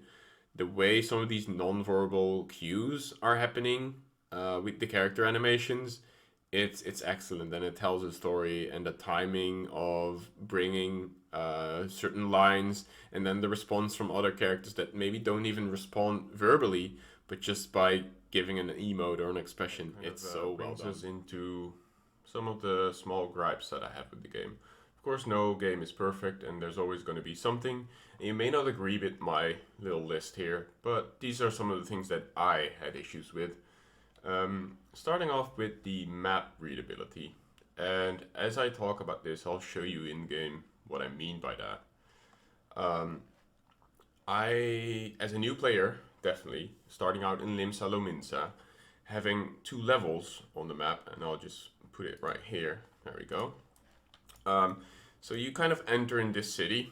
The way some of these non-verbal cues are happening with the character animations, it's excellent, and it tells a story, and the timing of bringing certain lines, and then the response from other characters that maybe don't even respond verbally, but just by giving an emote or an expression. It's so well done. Brings us into some of the small gripes that I have with the game. Of course, no game is perfect, and there's always going to be something. You may not agree with my little list here, but these are some of the things that I had issues with. Starting off with the map readability. And as I talk about this, I'll show you in game what I mean by that. As a new player, definitely, starting out in Limsa Lominsa, having 2 levels on the map, and I'll just put it right here. There we go. So you kind of enter in this city.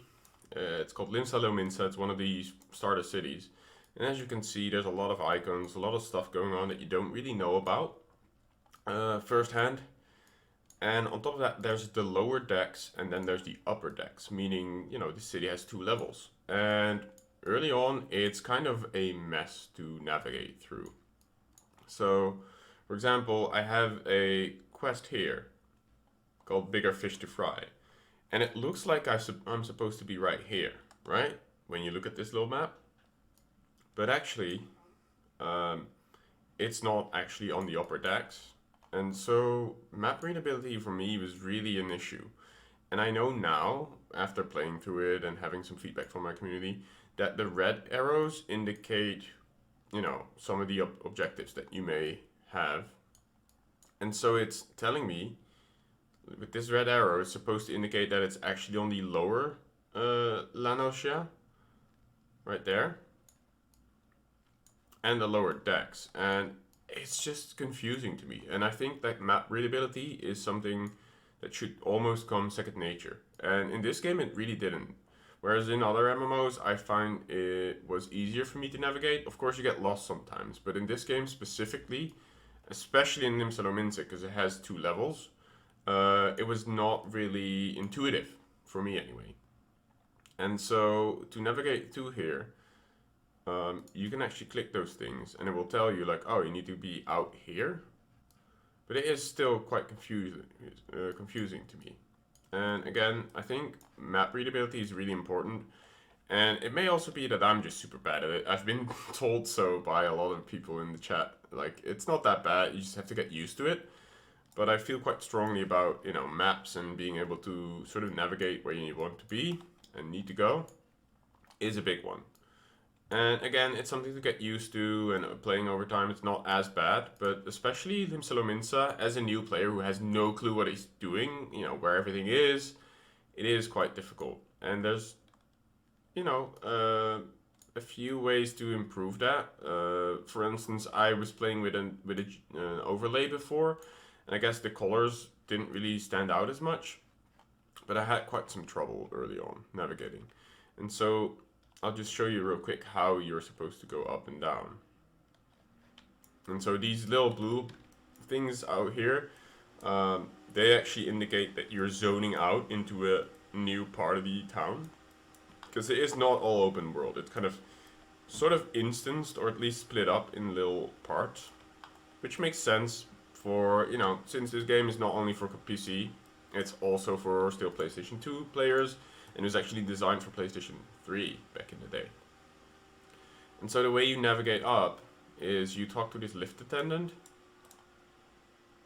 It's called Limsa Lominsa. It's one of these starter cities. And as you can see, there's a lot of icons, a lot of stuff going on that you don't really know about firsthand. And on top of that, there's the lower decks, and then there's the upper decks, meaning, you know, the city has 2 levels. And early on, it's kind of a mess to navigate through. So, for example, I have a quest here called Bigger Fish to Fry. And it looks like I'm supposed to be right here, right? When you look at this little map. But actually, it's not actually on the upper decks. And so map readability for me was really an issue. And I know now, after playing through it and having some feedback from my community, that the red arrows indicate, you know, some of the objectives that you may have. And so it's telling me, with this red arrow, it's supposed to indicate that it's actually on the lower Lanosia, right there, and the lower decks. And it's just confusing to me. And I think that map readability is something that should almost come second nature. And in this game, it really didn't. Whereas in other MMOs, I find it was easier for me to navigate. Of course, you get lost sometimes. But in this game specifically, especially in Limsa Lominsa, because it has 2 levels, it was not really intuitive, for me anyway. And so, to navigate through here, you can actually click those things, and it will tell you, like, oh, you need to be out here. But it is still quite confusing to me. And again, I think map readability is really important. And it may also be that I'm just super bad at it. I've been told so by a lot of people in the chat. Like, it's not that bad, you just have to get used to it. But I feel quite strongly about, you know, maps and being able to sort of navigate where you want to be and need to go is a big one. And again, it's something to get used to, and playing over time, it's not as bad. But especially Limsa Lominsa, as a new player who has no clue what he's doing, you know, where everything is, it is quite difficult. And there's, you know, a few ways to improve that. For instance, I was playing with an overlay before, and I guess the colors didn't really stand out as much, but I had quite some trouble early on navigating. And so I'll just show you real quick how you're supposed to go up and down. And so these little blue things out here, they actually indicate that you're zoning out into a new part of the town. Because it is not all open world. It's kind of sort of instanced, or at least split up in little parts. Which makes sense for, you know, since this game is not only for PC, it's also for still PlayStation 2 players, and it was actually designed for PlayStation 3 back in the day. And so the way you navigate up is you talk to this lift attendant,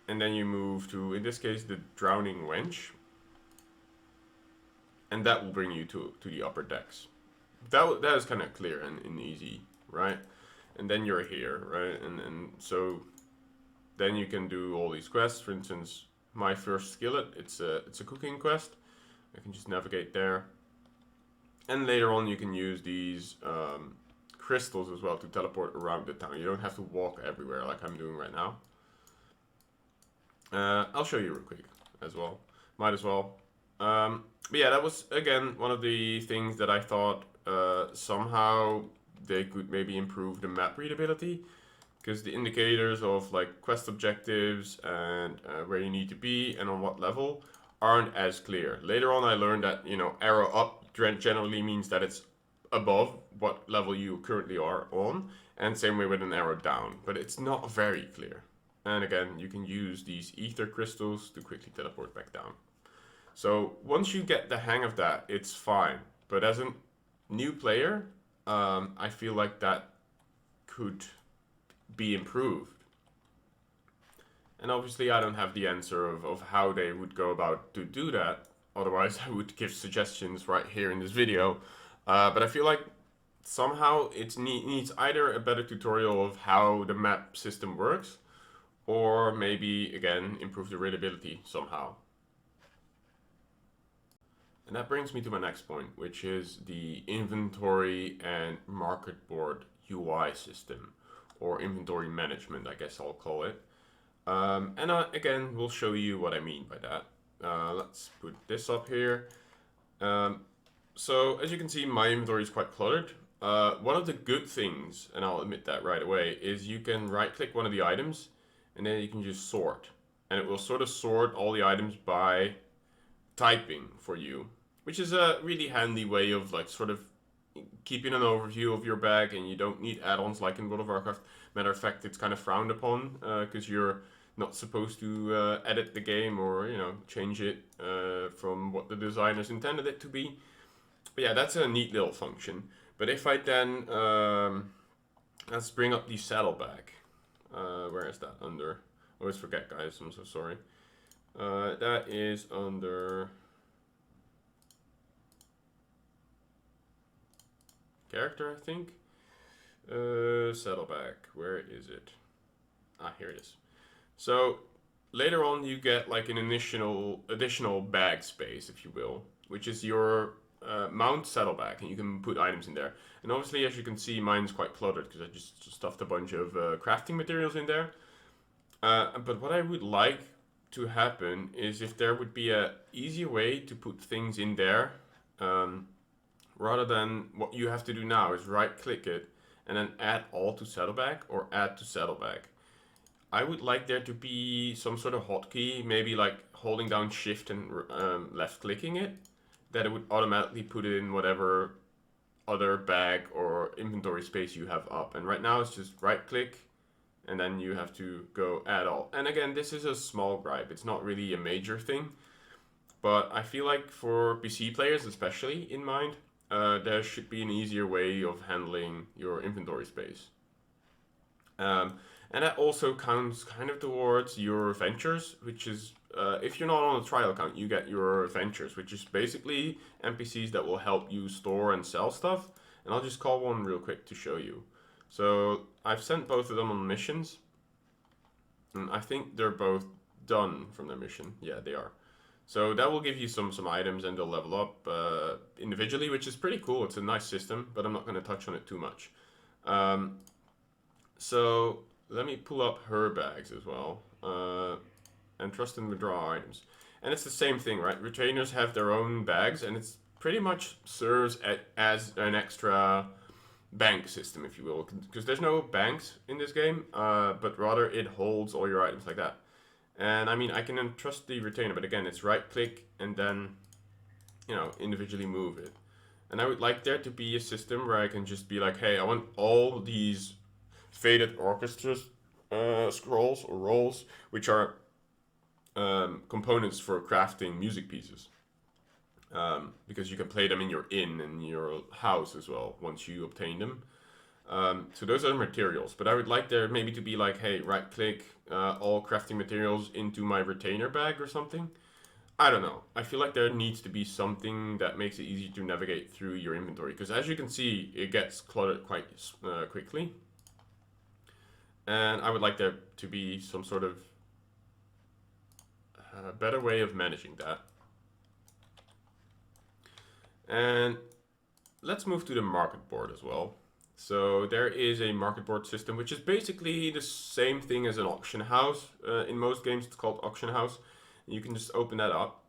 and then you move to, in this case, the drowning wench, and that will bring you to the upper decks. That is kind of clear and easy, right? And then you're here, right? And so then you can do all these quests. For instance, my first skillet, it's a cooking quest. I can just navigate there. And later on you can use these crystals as well to teleport around the town. You don't have to walk everywhere like I'm doing right now. I'll show you real quick as well. Might as well. But yeah, that was again one of the things that I thought somehow they could maybe improve the map readability, because the indicators of like quest objectives and where you need to be and on what level aren't as clear. Later on I learned that, you know, arrow up generally means that it's above what level you currently are on, and same way with an arrow down, but it's not very clear. And again, you can use these ether crystals to quickly teleport back down. So once you get the hang of that, it's fine. But as a new player, I feel like that could be improved. And obviously I don't have the answer of how they would go about to do that. Otherwise I would give suggestions right here in this video. But I feel like somehow it needs either a better tutorial of how the map system works, or maybe again improve the readability somehow. And that brings me to my next point, which is the inventory and Marketboard UI system, or inventory management, I guess I'll call it. And again, we'll show you what I mean by that. Let's put this up here. So as you can see, my inventory is quite cluttered. One of the good things, and I'll admit that right away, is you can right click one of the items and then you can just sort. And it will sort of sort all the items by typing for you, which is a really handy way of like sort of keeping an overview of your bag, and you don't need add-ons like in World of Warcraft. Matter of fact, it's kind of frowned upon because you're not supposed to edit the game or, you know, change it from what the designers intended it to be. But yeah, that's a neat little function. But if I then let's bring up the saddlebag. Where is that under? I always forget, guys. I'm so sorry. That is under character, I think. Saddleback. Where is it? Ah, here it is. So later on, you get like an additional bag space, if you will, which is your mount saddleback, and you can put items in there. And obviously, as you can see, mine's quite cluttered because I just stuffed a bunch of crafting materials in there. But what I would like to happen is if there would be a easier way to put things in there, rather than what you have to do now is right click it and then add all to saddleback or add to saddleback. I would like there to be some sort of hotkey, maybe like holding down shift and left clicking it, that it would automatically put it in whatever other bag or inventory space you have up. And right now it's just right click and then you have to go add all. And again, this is a small gripe. It's not really a major thing, but I feel like for PC players especially in mind, there should be an easier way of handling your inventory space. And that also counts kind of towards your ventures, which is, if you're not on a trial account, you get your ventures, which is basically NPCs that will help you store and sell stuff. And I'll just call one real quick to show you. So I've sent both of them on missions. And I think they're both done from their mission. Yeah, they are. So that will give you some items and they'll level up individually, which is pretty cool. It's a nice system, but I'm not going to touch on it too much. So let me pull up her bags as well, and trust and withdraw items. And it's the same thing, right? Retainers have their own bags, and it's pretty much serves as an extra bank system, if you will, because there's no banks in this game, but rather it holds all your items like that. And I mean, I can entrust the retainer, but again, it's right click and then, you know, individually move it. And I would like there to be a system where I can just be like, hey, I want all these faded orchestra scrolls or rolls, which are components for crafting music pieces. Because you can play them in your inn and your house as well once you obtain them. So those are materials, but I would like there maybe to be like, hey, right click all crafting materials into my retainer bag or something. I don't know. I feel like there needs to be something that makes it easy to navigate through your inventory, because as you can see, it gets cluttered quite quickly. And I would like there to be some sort of better way of managing that. And let's move to the market board as well. So there is a market board system, which is basically the same thing as an auction house. In most games, it's called auction house. You can just open that up.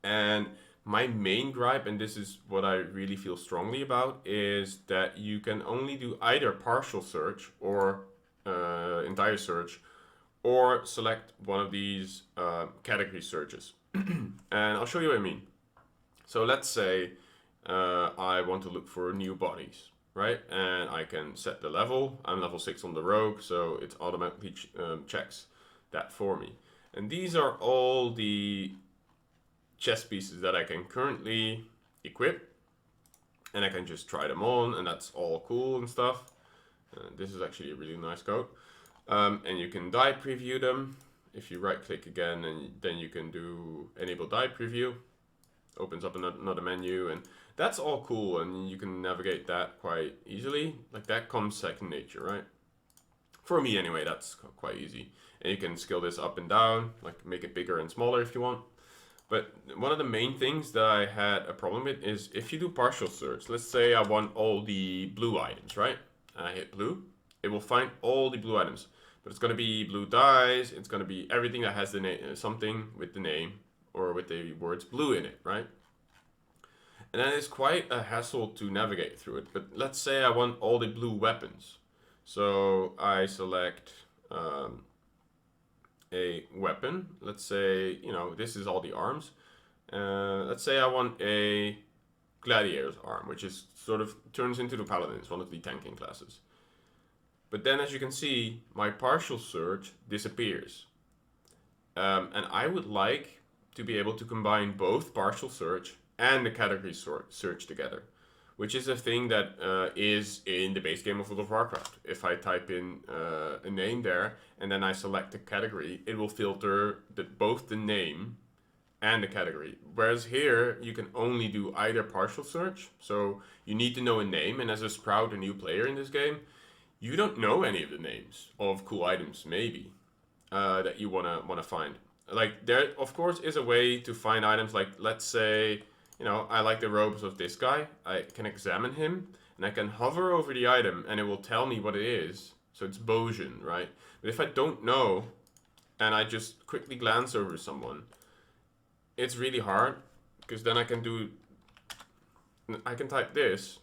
And my main gripe, and this is what I really feel strongly about, is that you can only do either partial search or entire search, or select one of these category searches. And I'll show you what I mean. So let's say I want to look for new bodies, right? And I can set the level. I'm level 6 on the rogue, so it automatically checks that for me. And these are all the chess pieces that I can currently equip. And I can just try them on, and that's all cool and stuff. This is actually a really nice code. And you can die preview them. If you right click again, and then you can do enable die preview. Opens up another menu, and that's all cool, and you can navigate that quite easily. Like, that comes second nature, right? For me anyway, that's quite easy. And you can scale this up and down, like make it bigger and smaller if you want. But one of the main things that I had a problem with is if you do partial search, let's say I want all the blue items, right? And I hit blue, it will find all the blue items. But it's going to be blue dice, it's going to be everything that has the name, something with the name or with the words blue in it, right? And that is quite a hassle to navigate through it. But let's say I want all the blue weapons. So I select a weapon. Let's say, you know, this is all the arms. Let's say I want a gladiator's arm, which is sort of turns into the paladins, one of the tanking classes. But then, as you can see, my partial search disappears. And I would like to be able to combine both partial search and the category search together, which is a thing that is in the base game of World of Warcraft. If I type in a name there and then I select the category, it will filter both the name and the category. Whereas here, you can only do either partial search. So you need to know a name, and as a Sprout, a new player in this game, you don't know any of the names of cool items, maybe, that you wanna find. Like, there, of course, is a way to find items. Like, let's say, you know, I like the robes of this guy. I can examine him, and I can hover over the item, and it will tell me what it is. So it's Bojin, right? But if I don't know, and I just quickly glance over someone, it's really hard, because then I can type this,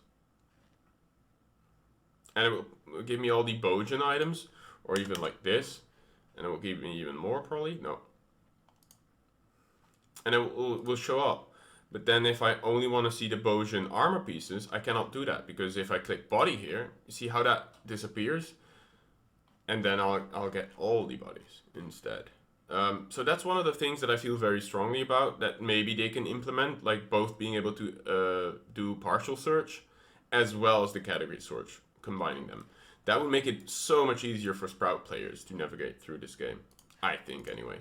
and it will give me all the Bojin items, or even like this, and it will give me even more, probably. No. And it will show up. But then if I only want to see the Bojin armor pieces, I cannot do that, because if I click body here, you see how that disappears? And then I'll get all the bodies instead. So that's one of the things that I feel very strongly about, that maybe they can implement, like both being able to do partial search as well as the category search, combining them. That would make it so much easier for Sprout players to navigate through this game, I think anyway.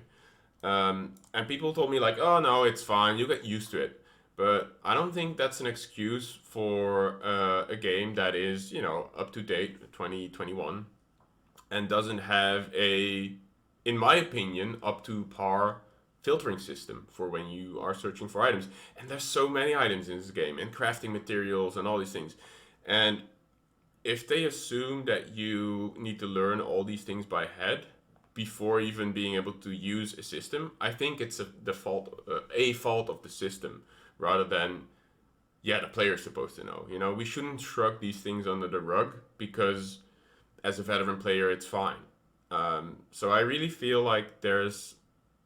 And people told me like, oh no, it's fine, you get used to it. But I don't think that's an excuse for a game that is, you know, up to date, 2021, and doesn't have a, in my opinion, up to par filtering system for when you are searching for items. And there's so many items in this game, and crafting materials and all these things. And if they assume that you need to learn all these things by head before even being able to use a system, I think it's a fault of the system, rather than, yeah, the player's supposed to know. You know, we shouldn't shrug these things under the rug, because as a veteran player, it's fine. So I really feel like there's,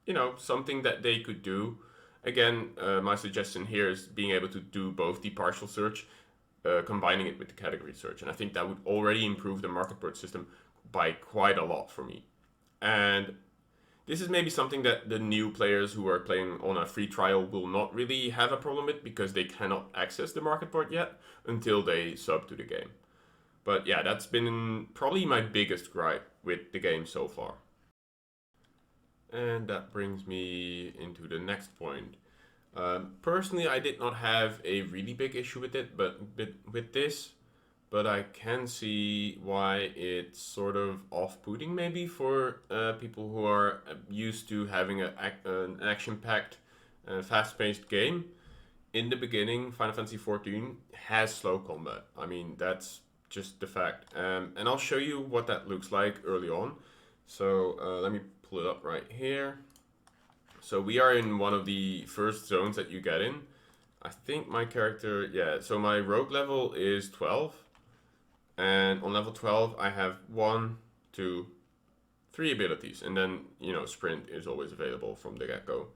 you know, something that they could do. Again, my suggestion here is being able to do both the partial search, combining it with the category search. And I think that would already improve the Marketboard system by quite a lot for me. And this is maybe something that the new players who are playing on a free trial will not really have a problem with, because they cannot access the Marketboard yet until they sub to the game. But yeah, that's been probably my biggest gripe with the game so far. And that brings me into the next point. Personally, I did not have a really big issue with it, but with this. but I can see why it's sort of off-putting maybe for people who are used to having an action-packed, fast-paced game. In the beginning, Final Fantasy XIV has slow combat. I mean, that's just the fact. And I'll show you what that looks like early on. So let me pull it up right here. So we are in one of the first zones that you get in. I think my character, yeah, so my rogue level is 12. And on level 12, I have 1, 2, 3 abilities. And then, you know, sprint is always available from the get-go.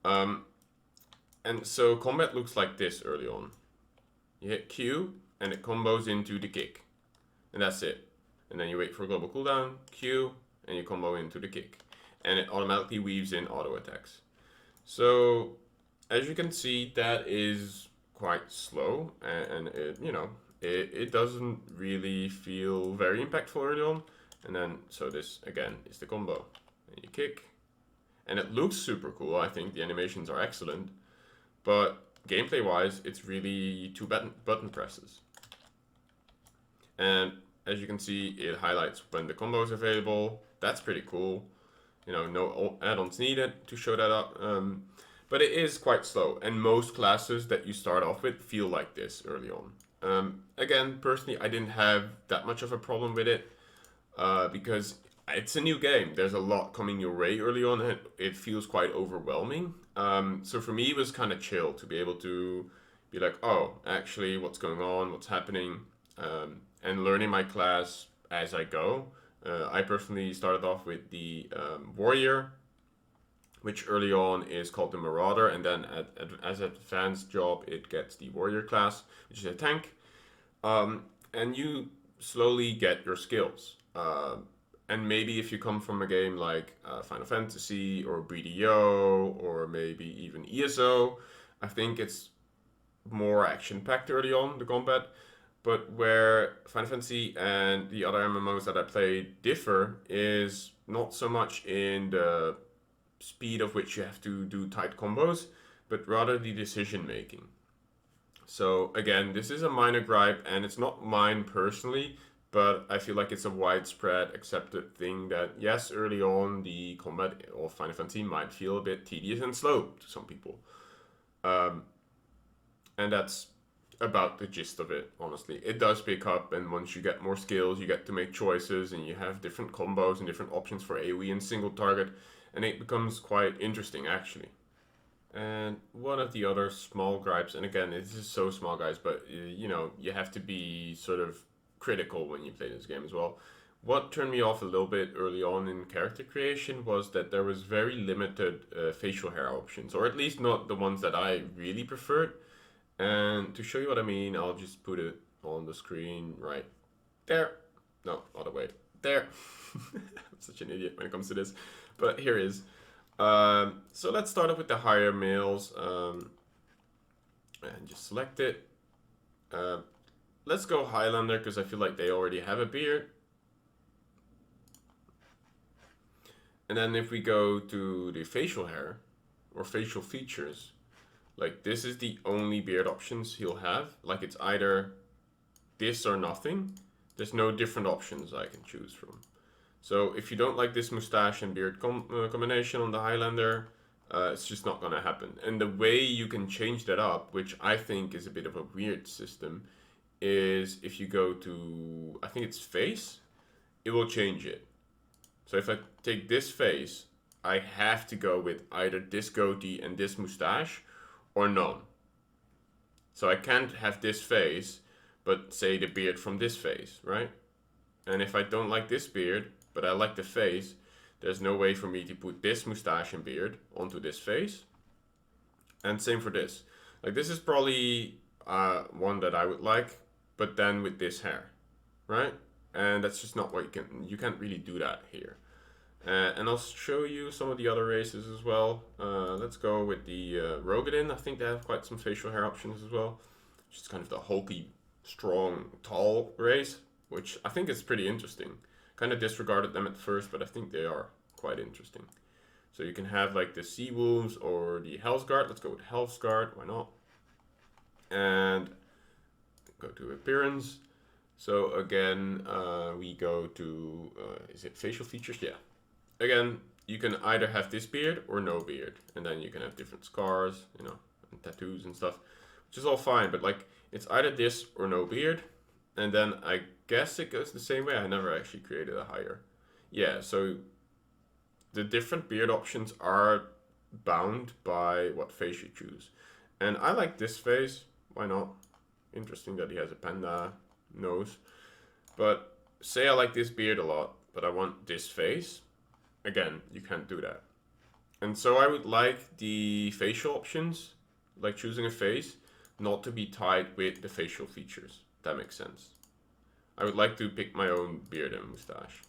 And so combat looks like this early on. You hit Q, and it combos into the kick. And that's it. And then you wait for a global cooldown, Q, and you combo into the kick. And it automatically weaves in auto attacks. So, as you can see, that is quite slow. And it, you know, it doesn't really feel very impactful early on. And then, so this, again, is the combo. And you kick. And it looks super cool. I think the animations are excellent. But gameplay-wise, it's really 2 button presses. And as you can see, it highlights when the combo is available. That's pretty cool. You know, no add-ons needed to show that up. But it is quite slow. And most classes that you start off with feel like this early on. Again, personally, I didn't have that much of a problem with it. Because it's a new game. There's a lot coming your way early on, and it feels quite overwhelming. So for me, it was kind of chill to be able to be like, oh, actually, what's going on, what's happening, and learning my class as I go. I personally started off with the warrior, which early on is called the marauder, and then as an advanced job, it gets the warrior class, which is a tank, and you slowly get your skills. And maybe if you come from a game like Final Fantasy or BDO or maybe even ESO, I think it's more action-packed early on, the combat. But where Final Fantasy and the other MMOs that I played differ is not so much in the speed of which you have to do tight combos, but rather the decision-making. So again, this is a minor gripe, and it's not mine personally, but I feel like it's a widespread accepted thing that, yes, early on, the combat of Final Fantasy might feel a bit tedious and slow to some people. And that's about the gist of it, honestly. It does pick up, and once you get more skills, you get to make choices, and you have different combos and different options for AoE and single target, and it becomes quite interesting, actually. And one of the other small gripes, and again, this is so small, guys, but, you know, you have to be sort of critical when you play this game as well. What turned me off a little bit early on in character creation was that there was very limited facial hair options, or at least not the ones that I really preferred. And to show you what I mean, I'll just put it on the screen right there. No, other way. There. I'm such an idiot when it comes to this. But here it is. So let's start off with the higher males. And just select it. Let's go Highlander, because I feel like they already have a beard. And then if we go to the facial hair, or facial features, like this is the only beard options he'll have. Like it's either this or nothing. There's no different options I can choose from. So if you don't like this mustache and beard combination on the Highlander, it's just not gonna happen. And the way you can change that up, which I think is a bit of a weird system, is if you go to, I think it's face, it will change it. So if I take this face, I have to go with either this goatee and this mustache or none. So I can't have this face, but say the beard from this face, right? And if I don't like this beard, but I like the face, there's no way for me to put this mustache and beard onto this face. And same for this. Like this is probably one that I would like, but then with this hair, right? And that's just not what you can't really do that here. And I'll show you some of the other races as well. Let's go with the Rogadin. I think they have quite some facial hair options as well. Just kind of the hulky, strong, tall race, which I think is pretty interesting. Kind of disregarded them at first, but I think they are quite interesting. So you can have like the Sea Wolves or the Hellsguard. Let's go with Hellsguard, why not? And go to appearance. So again, we go to, is it facial features? Yeah. Again, you can either have this beard or no beard. And then you can have different scars, you know, and tattoos and stuff, which is all fine. But like, it's either this or no beard. And then I guess it goes the same way. I never actually created a higher. Yeah, so the different beard options are bound by what face you choose. And I like this face. Why not? Interesting that he has a panda nose. But say I like this beard a lot, but I want this face. Again, you can't do that. And so I would like the facial options, like choosing a face, not to be tied with the facial features. That makes sense. I would like to pick my own beard and mustache.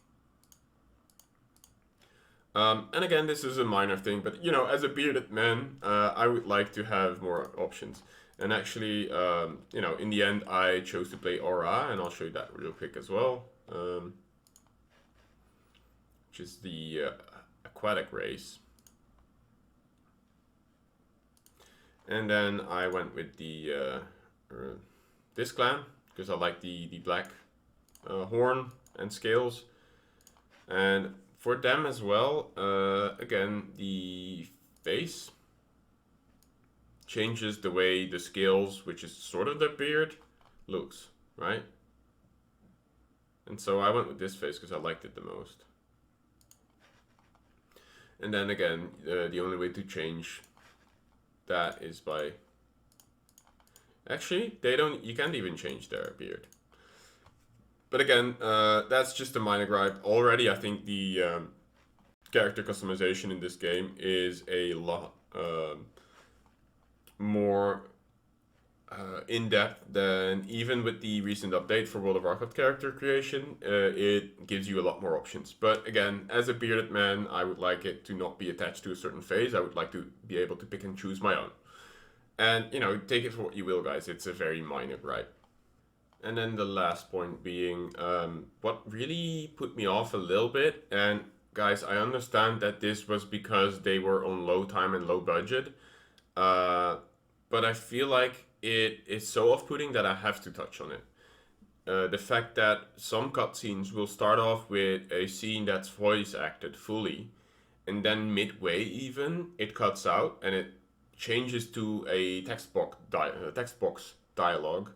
And again, this is a minor thing, but you know, as a bearded man, I would like to have more options. And actually, you know, in the end, I chose to play Aura, and I'll show you that real quick as well. Which is the aquatic race. And then I went with the this clan, because I like the black horn and scales. And for them as well, again, the face changes the way the scales, which is sort of the beard, looks, right? And so I went with this face because I liked it the most. And then again, the only way to change that is by... Actually, you can't even change their beard. But again, that's just a minor gripe. Already, I think the character customization in this game is a lot more in-depth than even with the recent update for World of Warcraft character creation. It gives you a lot more options. But again, as a bearded man, I would like it to not be attached to a certain phase. I would like to be able to pick and choose my own. And, you know, take it for what you will, guys. It's a very minor gripe. And then the last point being, what really put me off a little bit, and guys, I understand that this was because they were on low time and low budget, but I feel like it is so off-putting that I have to touch on it. The fact that some cutscenes will start off with a scene that's voice acted fully, and then midway even, it cuts out and it changes to a text box dialogue.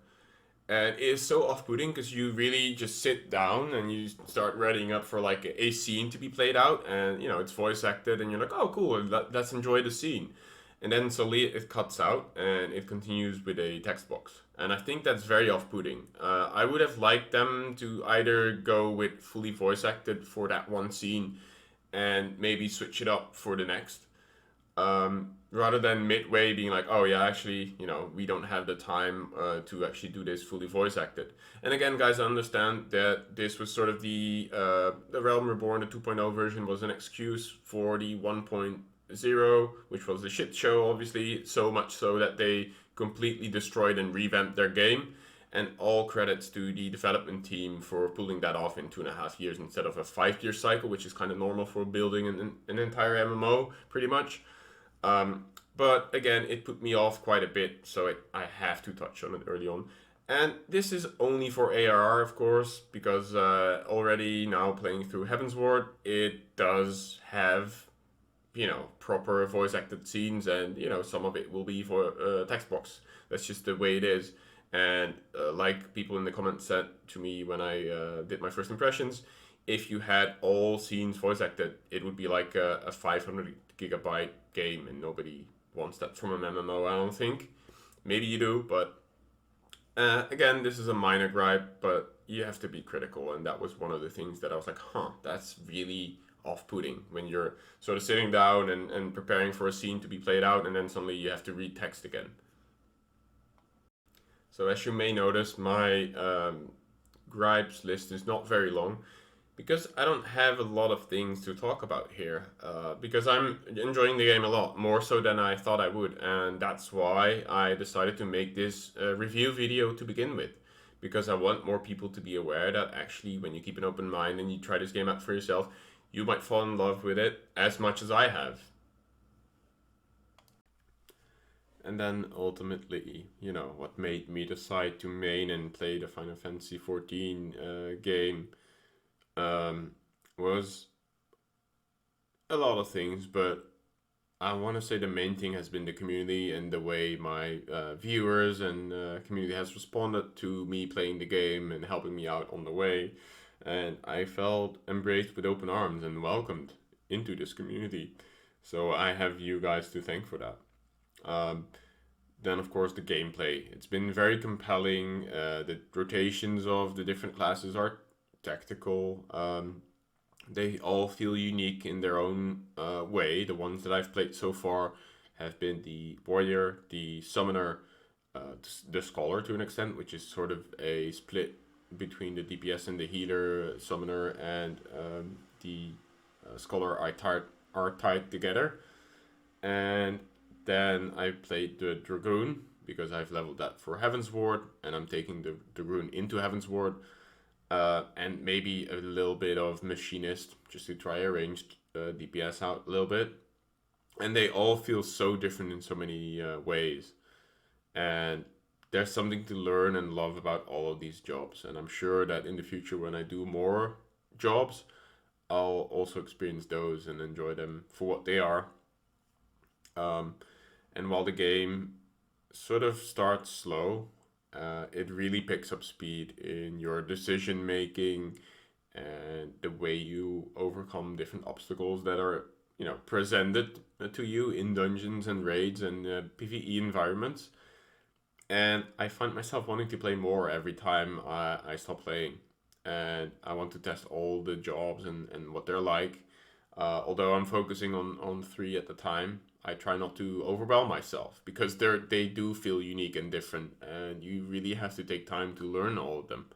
And it is so off-putting because you really just sit down and you start readying up for like a scene to be played out, and you know it's voice acted, and you're like, oh cool, let's enjoy the scene. And then suddenly it cuts out and it continues with a text box. And I think that's very off-putting. I would have liked them to either go with fully voice acted for that one scene and maybe switch it up for the next. Rather than midway being like, oh yeah, actually, you know, we don't have the time to actually do this fully voice acted. And again, guys, I understand that this was sort of the Realm Reborn, the 2.0 version, was an excuse for the 1.0, which was a shit show, obviously, so much so that they completely destroyed and revamped their game. And all credits to the development team for pulling that off in 2.5 years instead of a 5-year cycle, which is kind of normal for building an entire MMO, pretty much. But again, it put me off quite a bit, so I have to touch on it early on. And this is only for ARR, of course, because already now playing through Heavensward, it does have, you know, proper voice acted scenes, and, you know, some of it will be for text box. That's just the way it is. And like people in the comments said to me when I did my first impressions, if you had all scenes voice acted, it would be like a 500 gigabyte game, and nobody wants that from an MMO, I don't think. Maybe you do, but again, this is a minor gripe, but you have to be critical, and that was one of the things that I was like, huh, that's really off-putting when you're sort of sitting down and preparing for a scene to be played out, and then suddenly you have to read text again. So as you may notice, my gripes list is not very long, because I don't have a lot of things to talk about here, because I'm enjoying the game a lot, more so than I thought I would, and that's why I decided to make this review video to begin with, because I want more people to be aware that actually when you keep an open mind and you try this game out for yourself, you might fall in love with it as much as I have. And then ultimately, what made me decide to main and play the Final Fantasy XIV game um, was a lot of things, but I want to say the main thing has been the community and the way my viewers and community has responded to me playing the game and helping me out on the way. And I felt embraced with open arms and welcomed into this community. So I have you guys to thank for that. Um, then, of course, the gameplay. It's been very compelling. The rotations of the different classes are tactical. They all feel unique in their own way. The ones that I've played so far have been the warrior, the summoner, the scholar to an extent, which is sort of a split between the DPS and the healer, summoner, and the scholar are tied together. And then I played the dragoon because I've leveled that for Heaven's Ward, and I'm taking the dragoon into Heaven's Ward. And maybe a little bit of machinist just to try a ranged DPS out a little bit. And they all feel so different in so many ways. And there's something to learn and love about all of these jobs. And I'm sure that in the future, when I do more jobs, I'll also experience those and enjoy them for what they are. And while the game sort of starts slow, it really picks up speed in your decision making and the way you overcome different obstacles that are presented to you in dungeons and raids and PvE environments. And I find myself wanting to play more every time I stop playing, and I want to test all the jobs and what they're like. Although I'm focusing on three at the time, I try not to overwhelm myself because they do feel unique and different, and you really have to take time to learn all of them.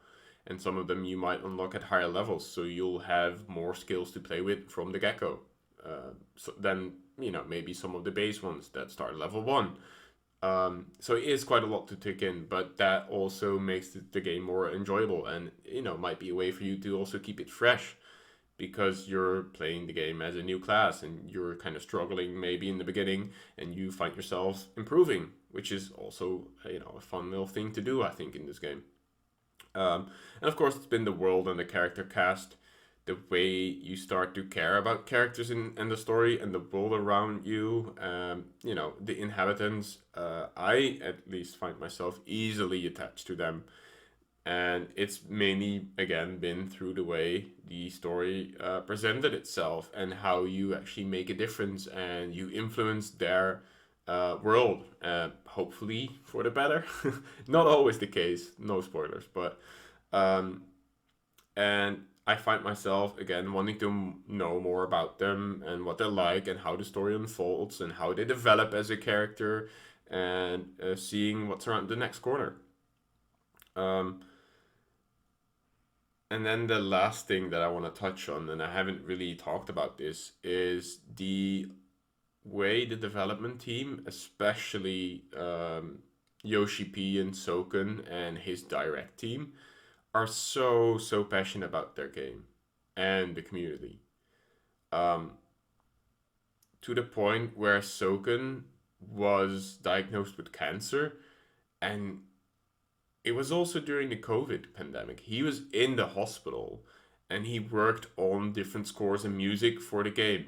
And some of them you might unlock at higher levels, so you'll have more skills to play with from the get-go. So then maybe some of the base ones that start level 1. So it is quite a lot to take in, but that also makes the game more enjoyable, and might be a way for you to also keep it fresh because you're playing the game as a new class and you're kind of struggling maybe in the beginning, and you find yourself improving, which is also a fun little thing to do, I think, in this game. And of course, it's been the world and the character cast, the way you start to care about characters in the story and the world around you. The inhabitants, I at least find myself easily attached to them. And it's mainly, again, been through the way the story presented itself and how you actually make a difference and you influence their world, hopefully for the better. Not always the case, no spoilers, but and I find myself again wanting to know more about them and what they're like and how the story unfolds and how they develop as a character, and seeing what's around the next corner. Um, and then the last thing that I want to touch on, and I haven't really talked about this, is the way the development team, especially Yoshi P and Soken and his direct team, are so passionate about their game and the community. Um, to the point where Soken was diagnosed with cancer, and it was also during the COVID pandemic. He was in the hospital and he worked on different scores and music for the game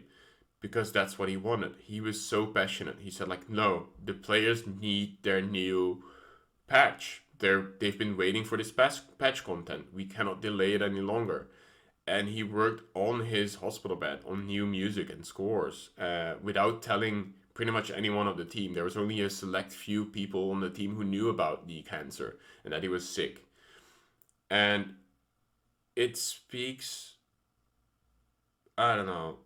because that's what he wanted. He was so passionate. He said like, no, the players need their new patch. They've been waiting for this patch content. We cannot delay it any longer. And he worked on his hospital bed on new music and scores without telling pretty much anyone of the team. There was only a select few people on the team who knew about the cancer and that he was sick. And it speaks, I don't know,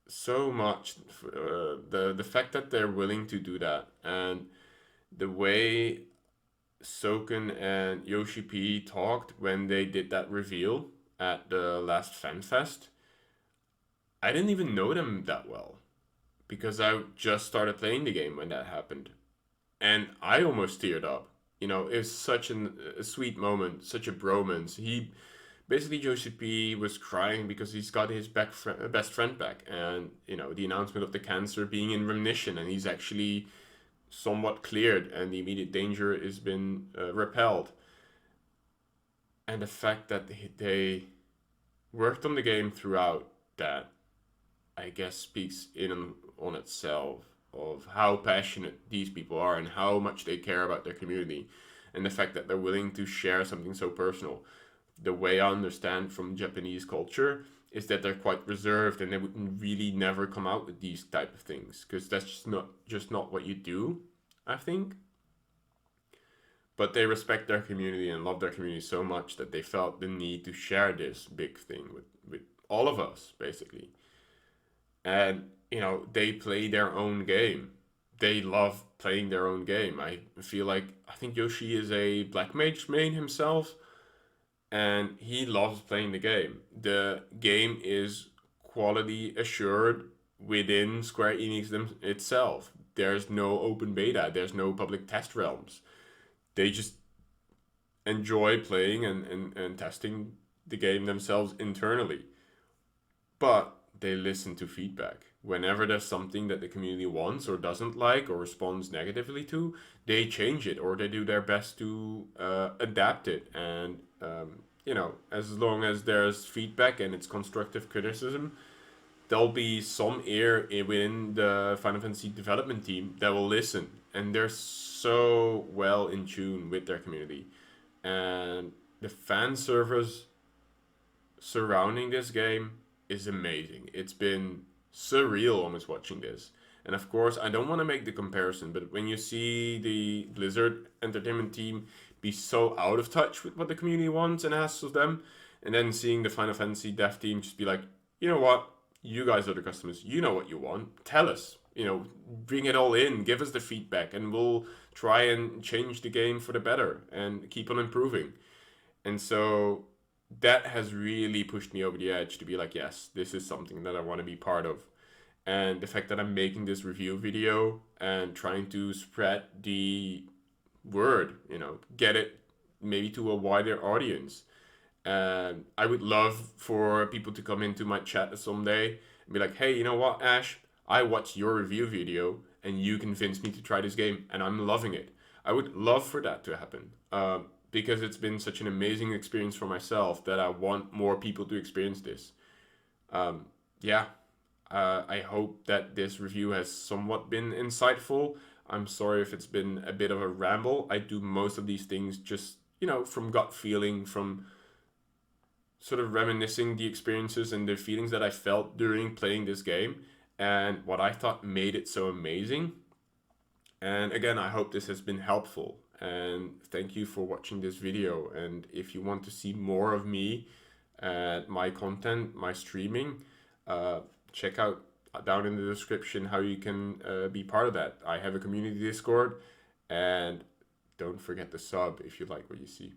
so much. The fact that they're willing to do that, and the way Soken and Yoshi P talked when they did that reveal at the last FanFest. I didn't even know them that well because I just started playing the game when that happened, and I almost teared up. It was such a sweet moment, such a bromance. He basically, Yoshi P was crying because he's got his best friend back, and the announcement of the cancer being in remission, and he's actually somewhat cleared and the immediate danger has been repelled. And the fact that they worked on the game throughout that, I guess, speaks in and on itself of how passionate these people are and how much they care about their community, and the fact that they're willing to share something so personal. The way I understand from Japanese culture is that they're quite reserved and they would really never come out with these type of things because that's just not what you do, I think. But they respect their community and love their community so much that they felt the need to share this big thing with all of us, basically. And, you know, they play their own game. They love playing their own game. I think Yoshi is a Black Mage main himself, and he loves playing the game. The game is quality assured within Square Enix itself. There's no open beta, there's no public test realms. They just enjoy playing and testing the game themselves internally. But they listen to feedback. Whenever there's something that the community wants or doesn't like or responds negatively to, they change it or they do their best to adapt it. And, you know, as long as there's feedback and it's constructive criticism, there'll be some ear within the Final Fantasy development team that will listen. And they're so well in tune with their community. And the fan service surrounding this game is amazing. It's been surreal almost watching this. And of course, I don't want to make the comparison, but when you see the Blizzard Entertainment team be so out of touch with what the community wants and asks of them, and then seeing the Final Fantasy dev team just be like, you know what, you guys are the customers, you know what you want, tell us, you know, bring it all in, give us the feedback, and we'll try and change the game for the better and keep on improving. And so that has really pushed me over the edge to be like, yes, this is something that I want to be part of. And the fact that I'm making this review video and trying to spread the word, you know, get it maybe to a wider audience. And I would love for people to come into my chat someday and be like, hey, you know what, Ash? I watched your review video and you convinced me to try this game and I'm loving it. I would love for that to happen. Because it's been such an amazing experience for myself that I want more people to experience this. I hope that this review has somewhat been insightful. I'm sorry if it's been a bit of a ramble. I do most of these things just, you know, from gut feeling, from sort of reminiscing the experiences and the feelings that I felt during playing this game and what I thought made it so amazing. And again, I hope this has been helpful. And thank you for watching this video. And if you want to see more of me, my content, my streaming, check out down in the description how you can be part of that. I have a community Discord, and don't forget to sub if you like what you see.